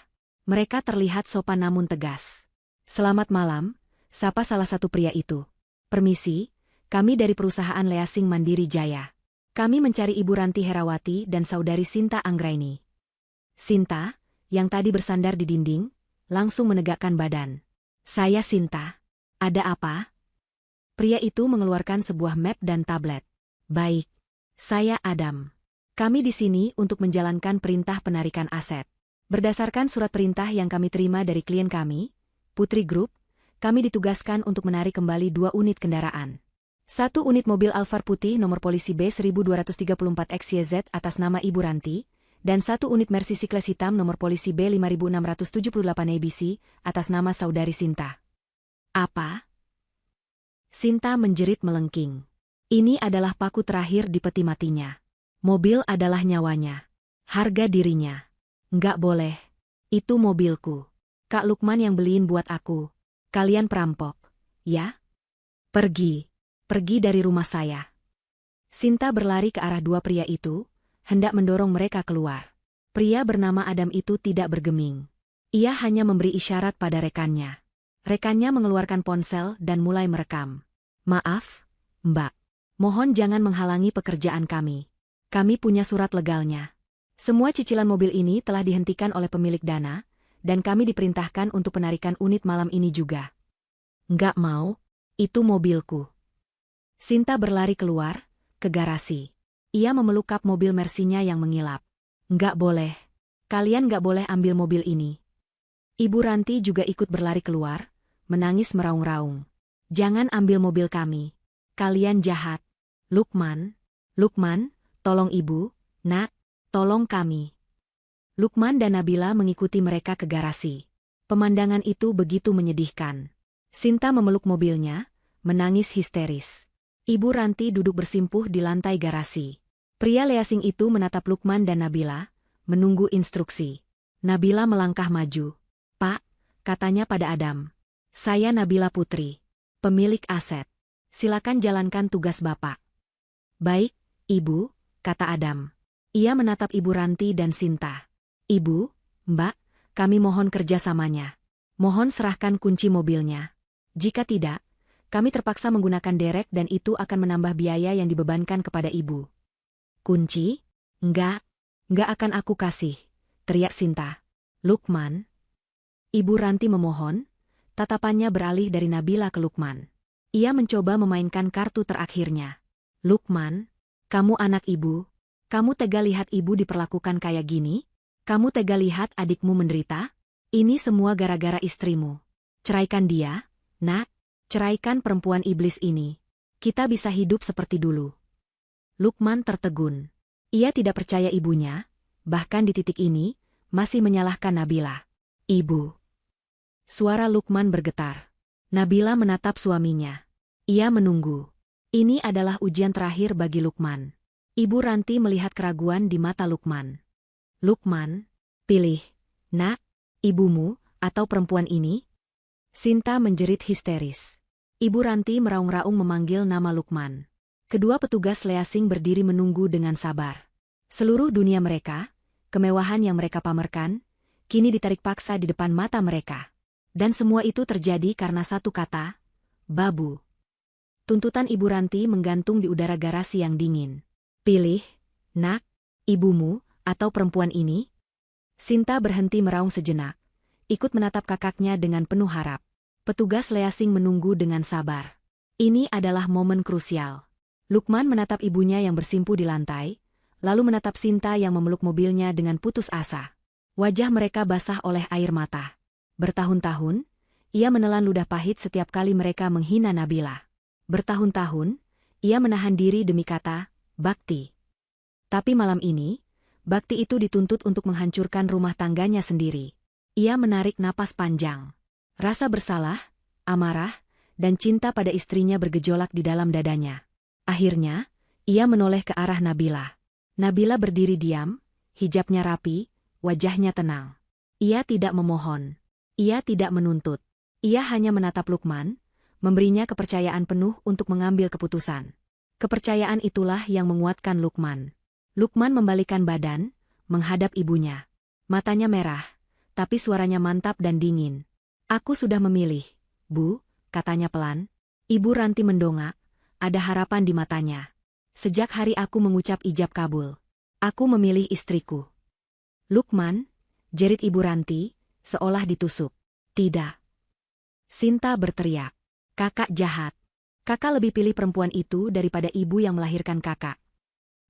[SPEAKER 1] Mereka terlihat sopan namun tegas. Selamat malam, sapa salah satu pria itu. Permisi, kami dari perusahaan leasing Mandiri Jaya. Kami mencari Ibu Ranti Herawati dan saudari Sinta Anggraini. Sinta, yang tadi bersandar di dinding, langsung menegakkan badan. Saya Sinta. Ada apa? Pria itu mengeluarkan sebuah map dan tablet. Baik. Saya Adam. Kami di sini untuk menjalankan perintah penarikan aset. Berdasarkan surat perintah yang kami terima dari klien kami, Putri Group, kami ditugaskan untuk menarik kembali 2 unit kendaraan. 1 unit mobil Alphard putih nomor polisi B1234XYZ atas nama Ibu Ranti, dan 1 unit Mercy Cycles hitam nomor polisi B5678 ABC atas nama saudari Sinta. Apa? Sinta menjerit melengking. Ini adalah paku terakhir di peti matinya. Mobil adalah nyawanya. Harga dirinya. Nggak boleh. Itu mobilku. Kak Lukman yang beliin buat aku. Kalian perampok. Ya? Pergi. Pergi dari rumah saya. Sinta berlari ke arah 2 pria itu, hendak mendorong mereka keluar. Pria bernama Adam itu tidak bergeming. Ia hanya memberi isyarat pada rekannya. Rekannya mengeluarkan ponsel dan mulai merekam. Maaf, Mbak. Mohon jangan menghalangi pekerjaan kami. Kami punya surat legalnya. Semua cicilan mobil ini telah dihentikan oleh pemilik dana, dan kami diperintahkan untuk penarikan unit malam ini juga. Nggak mau, itu mobilku. Sinta berlari keluar, ke garasi. Ia memeluk kap mobil Mercy-nya yang mengilap. Nggak boleh. Kalian nggak boleh ambil mobil ini. Ibu Ranti juga ikut berlari keluar, menangis meraung-raung. Jangan ambil mobil kami. Kalian jahat. Lukman, tolong Ibu, Nak, tolong kami. Lukman dan Nabila mengikuti mereka ke garasi. Pemandangan itu begitu menyedihkan. Sinta memeluk mobilnya, menangis histeris. Ibu Ranti duduk bersimpuh di lantai garasi. Pria leasing itu menatap Lukman dan Nabila, menunggu instruksi. Nabila melangkah maju. Pak, katanya pada Adam. Saya Nabila Putri, pemilik aset. Silakan jalankan tugas Bapak. Baik, Ibu, kata Adam. Ia menatap Ibu Ranti dan Sinta. Ibu, Mbak, kami mohon kerjasamanya. Mohon serahkan kunci mobilnya. Jika tidak, kami terpaksa menggunakan derek dan itu akan menambah biaya yang dibebankan kepada Ibu. Kunci? Enggak akan aku kasih, teriak Sinta. Lukman? Ibu Ranti memohon, tatapannya beralih dari Nabila ke Lukman. Ia mencoba memainkan kartu terakhirnya. Lukman, kamu anak ibu? Kamu tega lihat ibu diperlakukan kayak gini? Kamu tega lihat adikmu menderita? Ini semua gara-gara istrimu. Ceraikan dia, nak. Ceraikan perempuan iblis ini. Kita bisa hidup seperti dulu. Lukman tertegun. Ia tidak percaya ibunya, bahkan di titik ini, masih menyalahkan Nabila. Ibu. Suara Lukman bergetar. Nabila menatap suaminya. Ia menunggu. Ini adalah ujian terakhir bagi Lukman. Ibu Ranti melihat keraguan di mata Lukman. Lukman, pilih, nak, ibumu, atau perempuan ini? Sinta menjerit histeris. Ibu Ranti meraung-raung memanggil nama Lukman. Kedua petugas leasing berdiri menunggu dengan sabar. Seluruh dunia mereka, kemewahan yang mereka pamerkan, kini ditarik paksa di depan mata mereka. Dan semua itu terjadi karena satu kata, babu. Tuntutan Ibu Ranti menggantung di udara garasi yang dingin. Pilih, nak, ibumu, atau perempuan ini? Sinta berhenti meraung sejenak, ikut menatap kakaknya dengan penuh harap. Petugas leasing menunggu dengan sabar. Ini adalah momen krusial. Lukman menatap ibunya yang bersimpu di lantai, lalu menatap Sinta yang memeluk mobilnya dengan putus asa. Wajah mereka basah oleh air mata. Bertahun-tahun, ia menelan ludah pahit setiap kali mereka menghina Nabila. Bertahun-tahun, ia menahan diri demi kata, bakti. Tapi malam ini, bakti itu dituntut untuk menghancurkan rumah tangganya sendiri. Ia menarik napas panjang. Rasa bersalah, amarah, dan cinta pada istrinya bergejolak di dalam dadanya. Akhirnya, ia menoleh ke arah Nabila. Nabila berdiri diam, hijabnya rapi, wajahnya tenang. Ia tidak memohon. Ia tidak menuntut. Ia hanya menatap Lukman, memberinya kepercayaan penuh untuk mengambil keputusan. Kepercayaan itulah yang menguatkan Lukman. Lukman membalikkan badan, menghadap ibunya. Matanya merah, tapi suaranya mantap dan dingin. Aku sudah memilih, Bu, katanya pelan. Ibu Ranti mendongak, ada harapan di matanya. Sejak hari aku mengucap ijab kabul, aku memilih istriku. Lukman, jerit Ibu Ranti, seolah ditusuk. Tidak. Sinta berteriak. Kakak jahat. Kakak lebih pilih perempuan itu daripada ibu yang melahirkan kakak.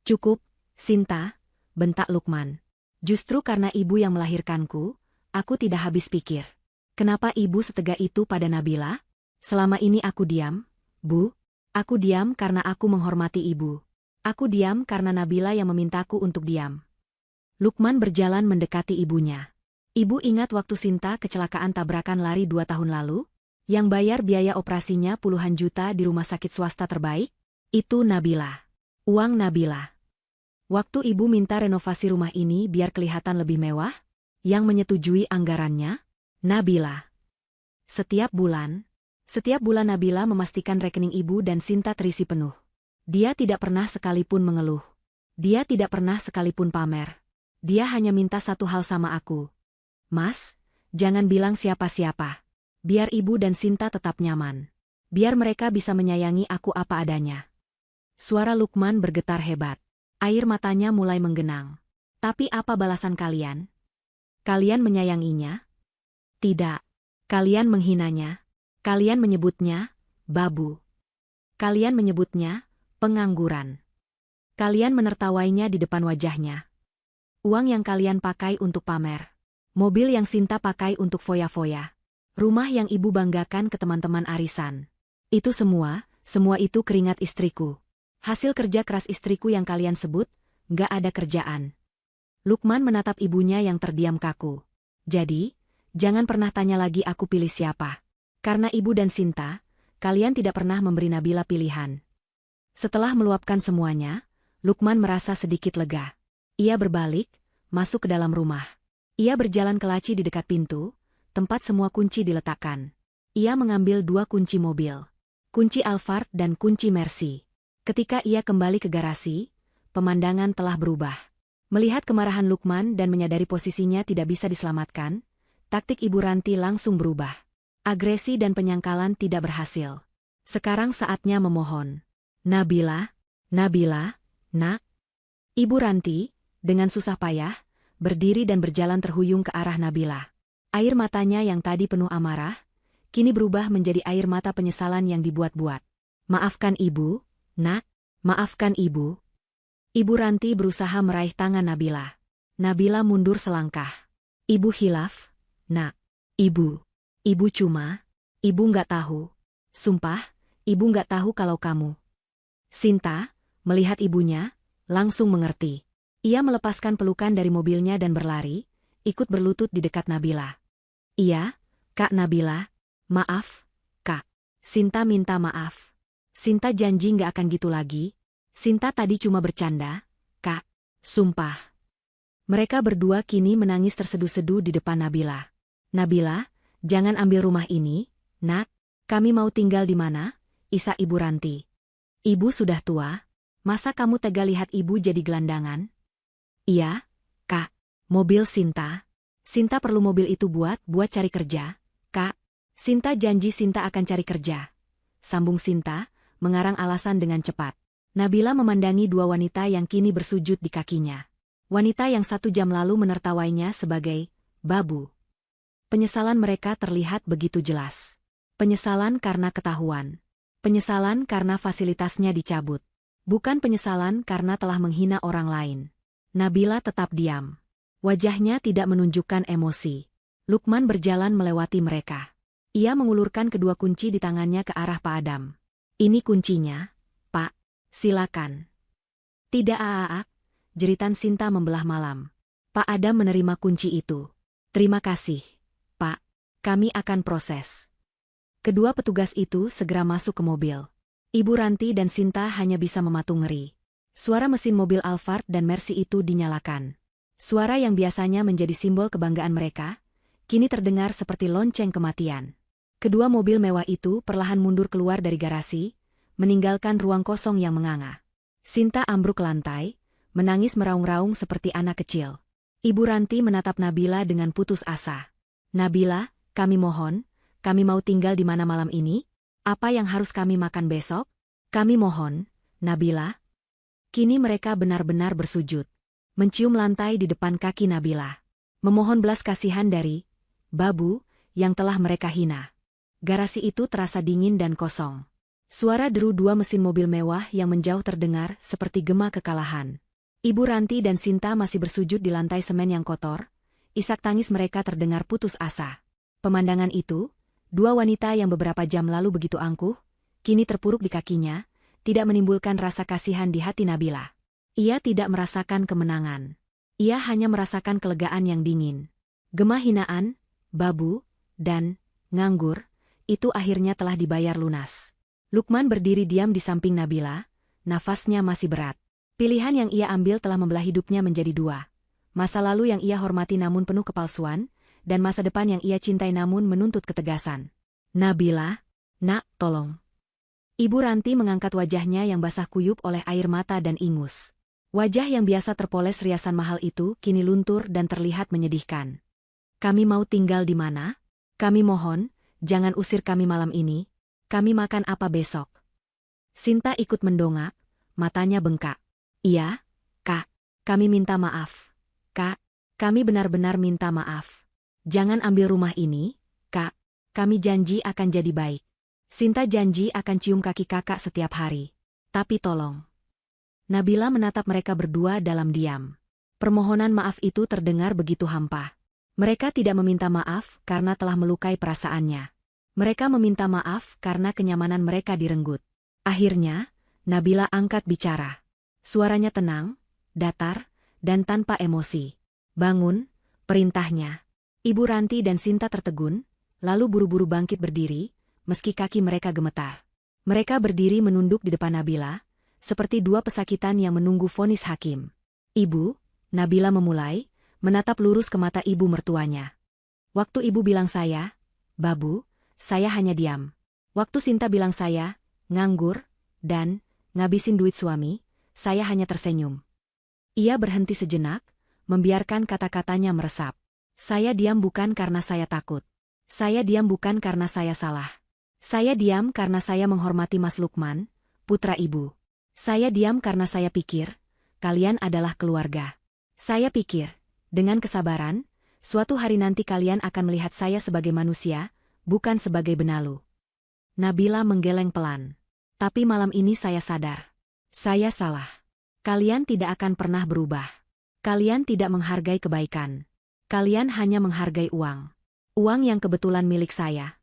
[SPEAKER 1] Cukup, Sinta, bentak Lukman. Justru karena ibu yang melahirkanku, aku tidak habis pikir. Kenapa ibu setega itu pada Nabila? Selama ini aku diam, Bu. Aku diam karena aku menghormati ibu. Aku diam karena Nabila yang memintaku untuk diam. Lukman berjalan mendekati ibunya. Ibu ingat waktu Sinta kecelakaan tabrakan lari 2 tahun lalu? Yang bayar biaya operasinya puluhan juta di rumah sakit swasta terbaik? Itu Nabila. Uang Nabila. Waktu ibu minta renovasi rumah ini biar kelihatan lebih mewah? Yang menyetujui anggarannya? Nabila. Setiap bulan Nabila memastikan rekening ibu dan Sinta terisi penuh. Dia tidak pernah sekalipun mengeluh. Dia tidak pernah sekalipun pamer. Dia hanya minta satu hal sama aku. Mas, jangan bilang siapa-siapa. Biar ibu dan Sinta tetap nyaman. Biar mereka bisa menyayangi aku apa adanya. Suara Lukman bergetar hebat. Air matanya mulai menggenang. Tapi apa balasan kalian? Kalian menyayanginya? Tidak. Kalian menghinanya. Kalian menyebutnya babu. Kalian menyebutnya pengangguran. Kalian menertawainya di depan wajahnya. Uang yang kalian pakai untuk pamer. Mobil yang Sinta pakai untuk foya-foya. Rumah yang ibu banggakan ke teman-teman arisan. Itu semua itu keringat istriku. Hasil kerja keras istriku yang kalian sebut, gak ada kerjaan. Lukman menatap ibunya yang terdiam kaku. Jadi, jangan pernah tanya lagi aku pilih siapa. Karena ibu dan Sinta, kalian tidak pernah memberi Nabila pilihan. Setelah meluapkan semuanya, Lukman merasa sedikit lega. Ia berbalik, masuk ke dalam rumah. Ia berjalan ke laci di dekat pintu, tempat semua kunci diletakkan. Ia mengambil 2 kunci mobil. Kunci Alphard dan kunci Mercy. Ketika ia kembali ke garasi, pemandangan telah berubah. Melihat kemarahan Lukman dan menyadari posisinya tidak bisa diselamatkan, taktik Ibu Ranti langsung berubah. Agresi dan penyangkalan tidak berhasil. Sekarang saatnya memohon. Nabila, nak, Ibu Ranti, dengan susah payah, berdiri dan berjalan terhuyung ke arah Nabila. Air matanya yang tadi penuh amarah, kini berubah menjadi air mata penyesalan yang dibuat-buat. Maafkan ibu, nak, maafkan ibu. Ibu Ranti berusaha meraih tangan Nabila. Nabila mundur selangkah. Ibu hilaf, nak. Ibu. Ibu cuma. Ibu nggak tahu. Sumpah, ibu nggak tahu kalau kamu. Sinta, melihat ibunya, langsung mengerti. Ia melepaskan pelukan dari mobilnya dan berlari, ikut berlutut di dekat Nabila. Iya, Kak Nabila. Maaf, Kak. Sinta minta maaf. Sinta janji nggak akan gitu lagi. Sinta tadi cuma bercanda, Kak. Sumpah. Mereka berdua kini menangis terseduh-seduh di depan Nabila. Nabila, jangan ambil rumah ini, nak. Kami mau tinggal di mana? Isak Ibu Ranti. Ibu sudah tua. Masa kamu tega lihat ibu jadi gelandangan? Iya, Kak. Mobil Sinta. Sinta perlu mobil itu buat cari kerja, Kak. Sinta janji Sinta akan cari kerja. Sambung Sinta, mengarang alasan dengan cepat. Nabila memandangi dua wanita yang kini bersujud di kakinya. Wanita yang 1 jam lalu menertawainya sebagai babu. Penyesalan mereka terlihat begitu jelas. Penyesalan karena ketahuan. Penyesalan karena fasilitasnya dicabut. Bukan penyesalan karena telah menghina orang lain. Nabila tetap diam. Wajahnya tidak menunjukkan emosi. Lukman berjalan melewati mereka. Ia mengulurkan kedua kunci di tangannya ke arah Pak Adam. Ini kuncinya, Pak. Silakan. Tidak Aak, jeritan Sinta membelah malam. Pak Adam menerima kunci itu. Terima kasih, Pak. Kami akan proses. Kedua petugas itu segera masuk ke mobil. Ibu Ranti dan Sinta hanya bisa mematung ngeri. Suara mesin mobil Alphard dan Mercy itu dinyalakan. Suara yang biasanya menjadi simbol kebanggaan mereka, kini terdengar seperti lonceng kematian. Kedua mobil mewah itu perlahan mundur keluar dari garasi, meninggalkan ruang kosong yang menganga. Sinta ambruk ke lantai, menangis meraung-raung seperti anak kecil. Ibu Ranti menatap Nabila dengan putus asa. Nabila, kami mohon, kami mau tinggal di mana malam ini? Apa yang harus kami makan besok? Kami mohon, Nabila. Kini mereka benar-benar bersujud. Mencium lantai di depan kaki Nabila. Memohon belas kasihan dari babu yang telah mereka hina. Garasi itu terasa dingin dan kosong. Suara deru dua mesin mobil mewah yang menjauh terdengar seperti gema kekalahan. Ibu Ranti dan Sinta masih bersujud di lantai semen yang kotor. Isak tangis mereka terdengar putus asa. Pemandangan itu, dua wanita yang beberapa jam lalu begitu angkuh, kini terpuruk di kakinya, tidak menimbulkan rasa kasihan di hati Nabila. Ia tidak merasakan kemenangan. Ia hanya merasakan kelegaan yang dingin. Gema hinaan, babu, dan nganggur, itu akhirnya telah dibayar lunas. Lukman berdiri diam di samping Nabila, nafasnya masih berat. Pilihan yang ia ambil telah membelah hidupnya menjadi dua. Masa lalu yang ia hormati namun penuh kepalsuan, dan masa depan yang ia cintai namun menuntut ketegasan. Nabila, nak, tolong. Ibu Ranti mengangkat wajahnya yang basah kuyup oleh air mata dan ingus. Wajah yang biasa terpoles riasan mahal itu kini luntur dan terlihat menyedihkan. Kami mau tinggal di mana? Kami mohon, jangan usir kami malam ini. Kami makan apa besok? Sinta ikut mendongak, matanya bengkak. Iya, Kak, kami minta maaf. Kak, kami benar-benar minta maaf. Jangan ambil rumah ini, Kak. Kami janji akan jadi baik. Sinta janji akan cium kaki kakak setiap hari. Tapi tolong. Nabila menatap mereka berdua dalam diam. Permohonan maaf itu terdengar begitu hampa. Mereka tidak meminta maaf karena telah melukai perasaannya. Mereka meminta maaf karena kenyamanan mereka direnggut. Akhirnya, Nabila angkat bicara. Suaranya tenang, datar, dan tanpa emosi. Bangun, perintahnya. Ibu Ranti dan Sinta tertegun, lalu buru-buru bangkit berdiri, meski kaki mereka gemetar. Mereka berdiri menunduk di depan Nabila, seperti dua pesakitan yang menunggu vonis hakim. Ibu, Nabila memulai, menatap lurus ke mata ibu mertuanya. Waktu ibu bilang saya, babu, saya hanya diam. Waktu Sinta bilang saya, nganggur, dan ngabisin duit suami, saya hanya tersenyum. Ia berhenti sejenak, membiarkan kata-katanya meresap. Saya diam bukan karena saya takut. Saya diam bukan karena saya salah. Saya diam karena saya menghormati Mas Lukman, putra ibu. Saya diam karena saya pikir, kalian adalah keluarga. Saya pikir, dengan kesabaran, suatu hari nanti kalian akan melihat saya sebagai manusia, bukan sebagai benalu. Nabila menggeleng pelan. Tapi malam ini saya sadar. Saya salah. Kalian tidak akan pernah berubah. Kalian tidak menghargai kebaikan. Kalian hanya menghargai uang. Uang yang kebetulan milik saya.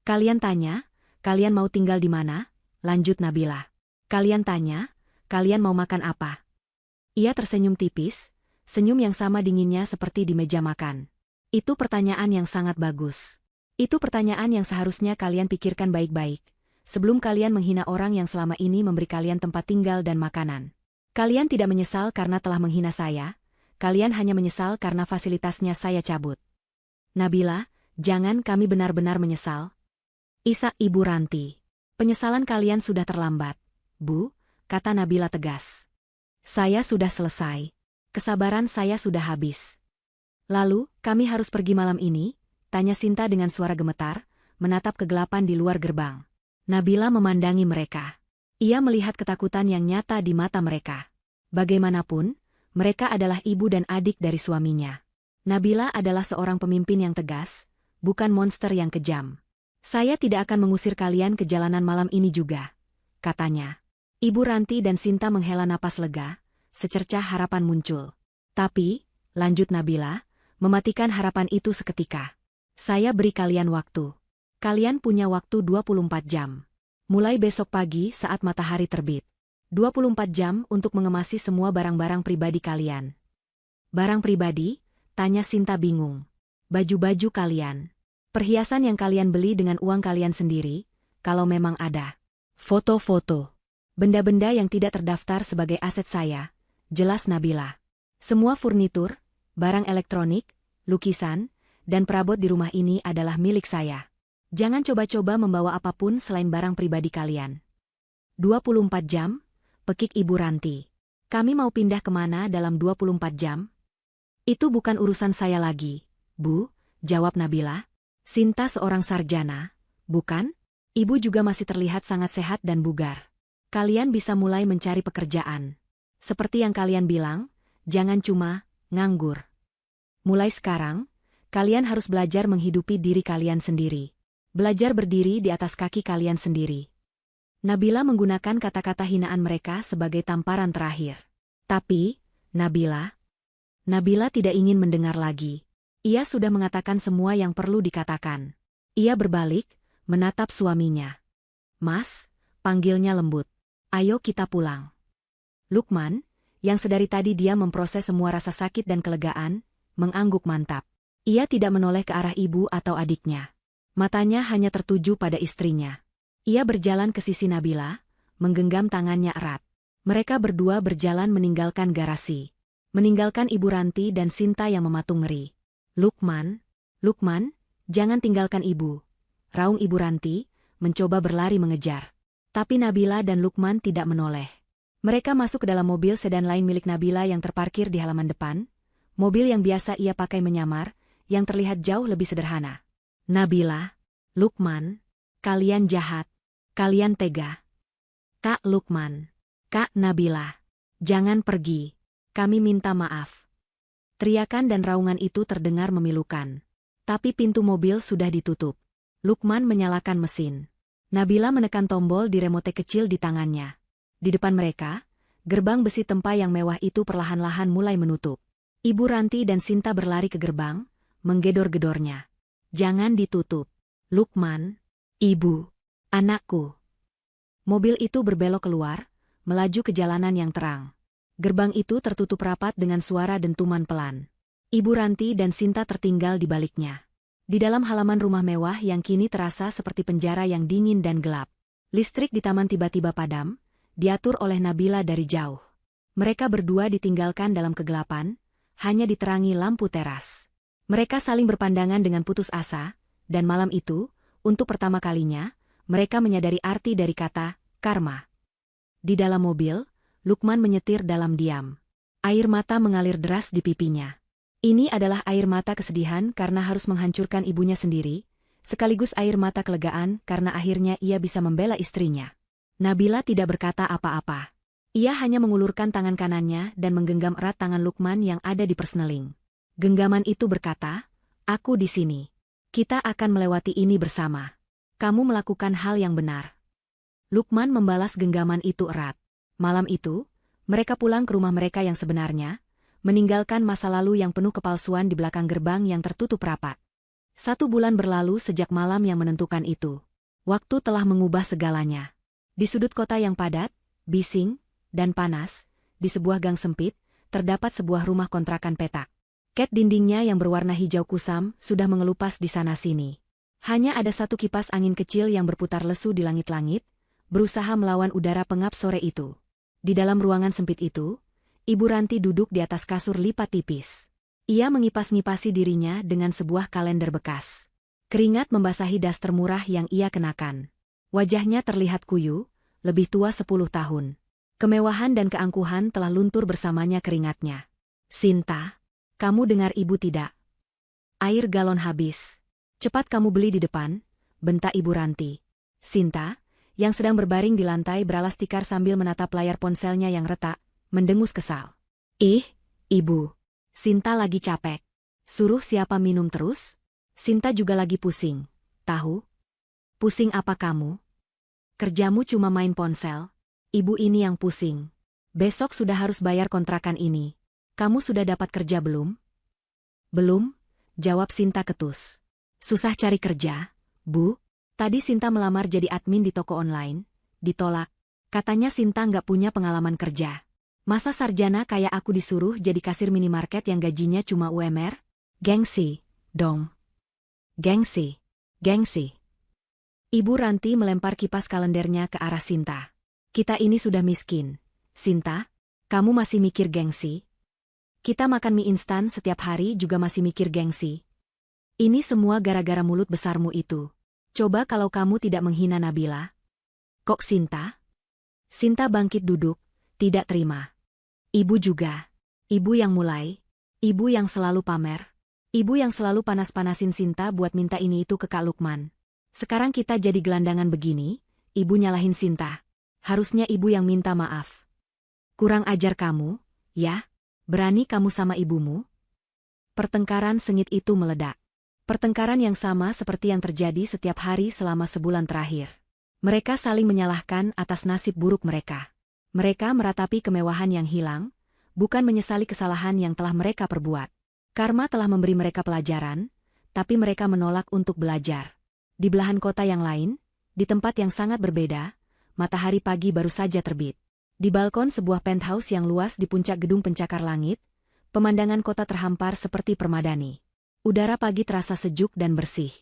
[SPEAKER 1] Kalian tanya, kalian mau tinggal di mana? Lanjut Nabila. Kalian tanya, kalian mau makan apa? Ia tersenyum tipis, senyum yang sama dinginnya seperti di meja makan. Itu pertanyaan yang sangat bagus. Itu pertanyaan yang seharusnya kalian pikirkan baik-baik, sebelum kalian menghina orang yang selama ini memberi kalian tempat tinggal dan makanan. Kalian tidak menyesal karena telah menghina saya, kalian hanya menyesal karena fasilitasnya saya cabut. Nabila, jangan, kami benar-benar menyesal. Isak Ibu Ranti. Penyesalan kalian sudah terlambat, Bu, kata Nabila tegas. Saya sudah selesai. Kesabaran saya sudah habis. Lalu, kami harus pergi malam ini? Tanya Sinta dengan suara gemetar, menatap kegelapan di luar gerbang. Nabila memandangi mereka. Ia melihat ketakutan yang nyata di mata mereka. Bagaimanapun, mereka adalah ibu dan adik dari suaminya. Nabila adalah seorang pemimpin yang tegas, bukan monster yang kejam. Saya tidak akan mengusir kalian ke jalanan malam ini juga, katanya. Ibu Ranti dan Sinta menghela napas lega, secercah harapan muncul. Tapi, lanjut Nabila, mematikan harapan itu seketika. Saya beri kalian waktu. Kalian punya waktu 24 jam. Mulai besok pagi saat matahari terbit. 24 jam untuk mengemasi semua barang-barang pribadi kalian. Barang pribadi? Tanya Sinta bingung. Baju-baju kalian. Perhiasan yang kalian beli dengan uang kalian sendiri, kalau memang ada. Foto-foto. Benda-benda yang tidak terdaftar sebagai aset saya, jelas Nabila. Semua furnitur, barang elektronik, lukisan, dan perabot di rumah ini adalah milik saya. Jangan coba-coba membawa apapun selain barang pribadi kalian. 24 jam? Pekik Ibu Ranti. Kami mau pindah kemana dalam 24 jam? Itu bukan urusan saya lagi, Bu, jawab Nabila. Sinta seorang sarjana, bukan? Ibu juga masih terlihat sangat sehat dan bugar. Kalian bisa mulai mencari pekerjaan. Seperti yang kalian bilang, jangan cuma nganggur. Mulai sekarang, kalian harus belajar menghidupi diri kalian sendiri. Belajar berdiri di atas kaki kalian sendiri. Nabila menggunakan kata-kata hinaan mereka sebagai tamparan terakhir. Tapi, Nabila tidak ingin mendengar lagi. Ia sudah mengatakan semua yang perlu dikatakan. Ia berbalik, menatap suaminya. Mas, panggilnya lembut. Ayo kita pulang. Lukman, yang sedari tadi dia memproses semua rasa sakit dan kelegaan, mengangguk mantap. Ia tidak menoleh ke arah ibu atau adiknya. Matanya hanya tertuju pada istrinya. Ia berjalan ke sisi Nabila, menggenggam tangannya erat. Mereka berdua berjalan meninggalkan garasi. Meninggalkan Ibu Ranti dan Sinta yang mematung ngeri. Lukman, jangan tinggalkan ibu. Raung Ibu Ranti, mencoba berlari mengejar. Tapi Nabila dan Lukman tidak menoleh. Mereka masuk ke dalam mobil sedan lain milik Nabila yang terparkir di halaman depan. Mobil yang biasa ia pakai menyamar, yang terlihat jauh lebih sederhana. Nabila, Lukman, kalian jahat. Kalian tega. Kak Lukman, Kak Nabila, jangan pergi. Kami minta maaf. Teriakan dan raungan itu terdengar memilukan. Tapi pintu mobil sudah ditutup. Lukman menyalakan mesin. Nabila menekan tombol di remote kecil di tangannya. Di depan mereka, gerbang besi tempa yang mewah itu perlahan-lahan mulai menutup. Ibu Ranti dan Sinta berlari ke gerbang, menggedor-gedornya. Jangan ditutup. Lukman, Ibu, anakku. Mobil itu berbelok keluar, melaju ke jalanan yang terang. Gerbang itu tertutup rapat dengan suara dentuman pelan. Ibu Ranti dan Sinta tertinggal di baliknya. Di dalam halaman rumah mewah yang kini terasa seperti penjara yang dingin dan gelap. Listrik di taman tiba-tiba padam, diatur oleh Nabila dari jauh. Mereka berdua ditinggalkan dalam kegelapan, hanya diterangi lampu teras. Mereka saling berpandangan dengan putus asa, dan malam itu, untuk pertama kalinya, mereka menyadari arti dari kata karma. Di dalam mobil, Lukman menyetir dalam diam. Air mata mengalir deras di pipinya. Ini adalah air mata kesedihan karena harus menghancurkan ibunya sendiri, sekaligus air mata kelegaan karena akhirnya ia bisa membela istrinya. Nabila tidak berkata apa-apa. Ia hanya mengulurkan tangan kanannya dan menggenggam erat tangan Lukman yang ada di persneling. Genggaman itu berkata, "Aku di sini. Kita akan melewati ini bersama. Kamu melakukan hal yang benar." Lukman membalas genggaman itu erat. Malam itu, mereka pulang ke rumah mereka yang sebenarnya, meninggalkan masa lalu yang penuh kepalsuan di belakang gerbang yang tertutup rapat. 1 bulan berlalu sejak malam yang menentukan itu. Waktu telah mengubah segalanya. Di sudut kota yang padat, bising, dan panas, di sebuah gang sempit, terdapat sebuah rumah kontrakan petak. Cat dindingnya yang berwarna hijau kusam sudah mengelupas di sana-sini. Hanya ada satu kipas angin kecil yang berputar lesu di langit-langit, berusaha melawan udara pengap sore itu. Di dalam ruangan sempit itu, Ibu Ranti duduk di atas kasur lipat tipis. Ia mengipas-ngipasi dirinya dengan sebuah kalender bekas. Keringat membasahi daster murah yang ia kenakan. Wajahnya terlihat kuyu, lebih tua 10 tahun. Kemewahan dan keangkuhan telah luntur bersamanya keringatnya. "Sinta, kamu dengar ibu tidak? Air galon habis. Cepat kamu beli di depan," bentak Ibu Ranti. Sinta, yang sedang berbaring di lantai beralas tikar sambil menatap layar ponselnya yang retak, mendengus kesal. "Ih, Ibu. Sinta lagi capek. Suruh siapa minum terus? Sinta juga lagi pusing, tahu? Pusing apa kamu? Kerjamu cuma main ponsel. Ibu ini yang pusing. Besok sudah harus bayar kontrakan ini. Kamu sudah dapat kerja belum?" "Belum," jawab Sinta ketus. "Susah cari kerja, Bu. Tadi Sinta melamar jadi admin di toko online. Ditolak. Katanya Sinta nggak punya pengalaman kerja. Masa sarjana kayak aku disuruh jadi kasir minimarket yang gajinya cuma UMR? Gengsi, dong. Gengsi. Gengsi." Ibu Ranti melempar kipas kalendernya ke arah Sinta. "Kita ini sudah miskin. Sinta, kamu masih mikir gengsi? Kita makan mie instan setiap hari juga masih mikir gengsi. Ini semua gara-gara mulut besarmu itu. Coba kalau kamu tidak menghina Nabila." "Kok Sinta?" Sinta bangkit duduk, tidak terima. "Ibu juga. Ibu yang mulai. Ibu yang selalu pamer. Ibu yang selalu panas-panasin Sinta buat minta ini itu ke Kak Lukman. Sekarang kita jadi gelandangan begini, ibu nyalahin Sinta. Harusnya ibu yang minta maaf. Kurang ajar kamu, ya? Berani kamu sama ibumu?" Pertengkaran sengit itu meledak. Pertengkaran yang sama seperti yang terjadi setiap hari selama sebulan terakhir. Mereka saling menyalahkan atas nasib buruk mereka. Mereka meratapi kemewahan yang hilang, bukan menyesali kesalahan yang telah mereka perbuat. Karma telah memberi mereka pelajaran, tapi mereka menolak untuk belajar. Di belahan kota yang lain, di tempat yang sangat berbeda, matahari pagi baru saja terbit. Di balkon sebuah penthouse yang luas di puncak gedung pencakar langit, pemandangan kota terhampar seperti permadani. Udara pagi terasa sejuk dan bersih.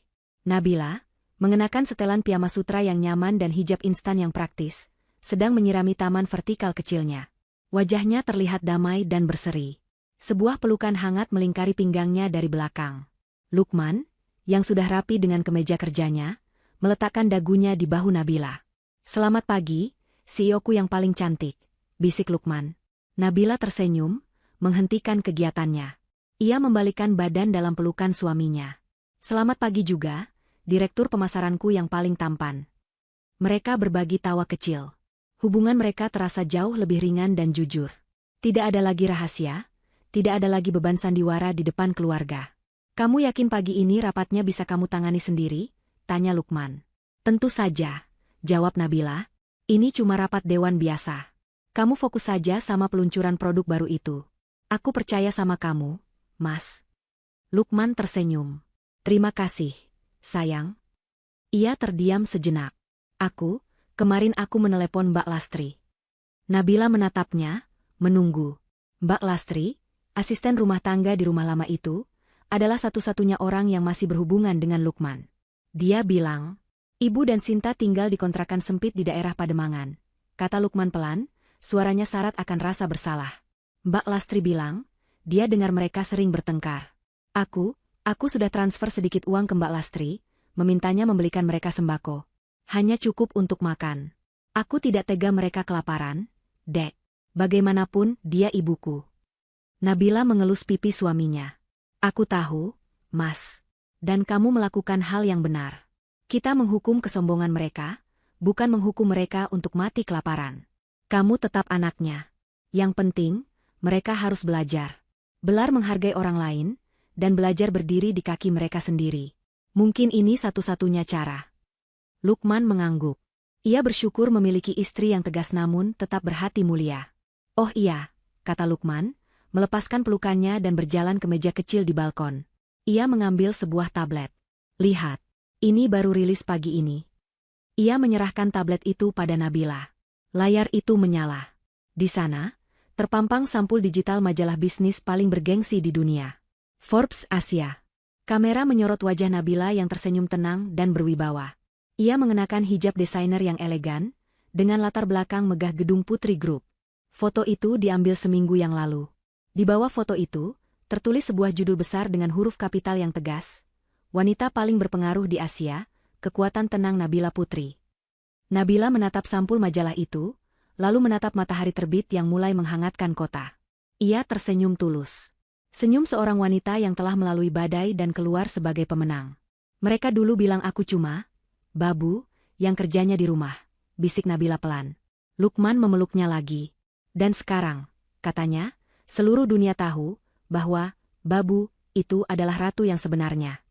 [SPEAKER 1] Nabila, mengenakan setelan piyama sutra yang nyaman dan hijab instan yang praktis, sedang menyirami taman vertikal kecilnya. Wajahnya terlihat damai dan berseri. Sebuah pelukan hangat melingkari pinggangnya dari belakang. Lukman, yang sudah rapi dengan kemeja kerjanya, meletakkan dagunya di bahu Nabila. "Selamat pagi, CEO-ku yang paling cantik," bisik Lukman. Nabila tersenyum, menghentikan kegiatannya. Ia membalikkan badan dalam pelukan suaminya. "Selamat pagi juga, direktur pemasaranku yang paling tampan." Mereka berbagi tawa kecil. Hubungan mereka terasa jauh lebih ringan dan jujur. Tidak ada lagi rahasia, tidak ada lagi beban sandiwara di depan keluarga. "Kamu yakin pagi ini rapatnya bisa kamu tangani sendiri?" tanya Lukman. "Tentu saja," jawab Nabila. "Ini cuma rapat dewan biasa. Kamu fokus saja sama peluncuran produk baru itu. Aku percaya sama kamu, Mas." Lukman tersenyum. "Terima kasih, sayang." Ia terdiam sejenak. Kemarin aku menelepon Mbak Lastri." Nabila menatapnya, menunggu. Mbak Lastri, asisten rumah tangga di rumah lama itu, adalah satu-satunya orang yang masih berhubungan dengan Lukman. Dia bilang, "Ibu dan Sinta tinggal di kontrakan sempit di daerah Pademangan," kata Lukman pelan, suaranya syarat akan rasa bersalah. Mbak Lastri bilang, dia dengar mereka sering bertengkar. Aku sudah transfer sedikit uang ke Mbak Lastri, memintanya membelikan mereka sembako. Hanya cukup untuk makan. Aku tidak tega mereka kelaparan, Dek. Bagaimanapun, dia ibuku." Nabila mengelus pipi suaminya. "Aku tahu, Mas. Dan kamu melakukan hal yang benar. Kita menghukum kesombongan mereka, bukan menghukum mereka untuk mati kelaparan." Kamu tetap anaknya. Yang penting, mereka harus belajar. Belar menghargai orang lain, dan belajar berdiri di kaki mereka sendiri. Mungkin ini satu-satunya cara. Lukman mengangguk. Ia bersyukur memiliki istri yang tegas namun tetap berhati mulia. Oh iya, kata Lukman, melepaskan pelukannya dan berjalan ke meja kecil di balkon. Ia mengambil sebuah tablet. Lihat, ini baru rilis pagi ini. Ia menyerahkan tablet itu pada Nabila. Layar itu menyala. Di sana, terpampang sampul digital majalah bisnis paling bergengsi di dunia. Forbes Asia. Kamera menyorot wajah Nabila yang tersenyum tenang dan berwibawa. Ia mengenakan hijab desainer yang elegan, dengan latar belakang megah gedung Putri Group. Foto itu diambil seminggu yang lalu. Di bawah foto itu, tertulis sebuah judul besar dengan huruf kapital yang tegas. Wanita paling berpengaruh di Asia, kekuatan tenang Nabila Putri. Nabila menatap sampul majalah itu, lalu menatap matahari terbit yang mulai menghangatkan kota. Ia tersenyum tulus. Senyum seorang wanita yang telah melalui badai dan keluar sebagai pemenang. Mereka dulu bilang aku cuma babu, yang kerjanya di rumah, bisik Nabila pelan. Lukman memeluknya lagi. Dan sekarang, katanya, seluruh dunia tahu bahwa babu itu adalah ratu yang sebenarnya.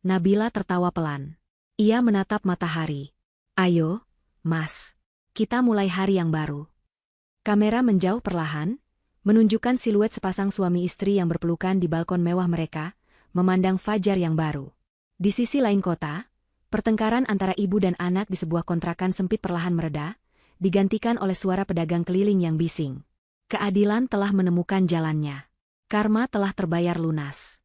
[SPEAKER 1] Nabila tertawa pelan. Ia menatap matahari. Ayo, Mas. Kita mulai hari yang baru. Kamera menjauh perlahan, menunjukkan siluet sepasang suami istri yang berpelukan di balkon mewah mereka, memandang fajar yang baru. Di sisi lain kota, pertengkaran antara ibu dan anak di sebuah kontrakan sempit perlahan mereda, digantikan oleh suara pedagang keliling yang bising. Keadilan telah menemukan jalannya. Karma telah terbayar lunas.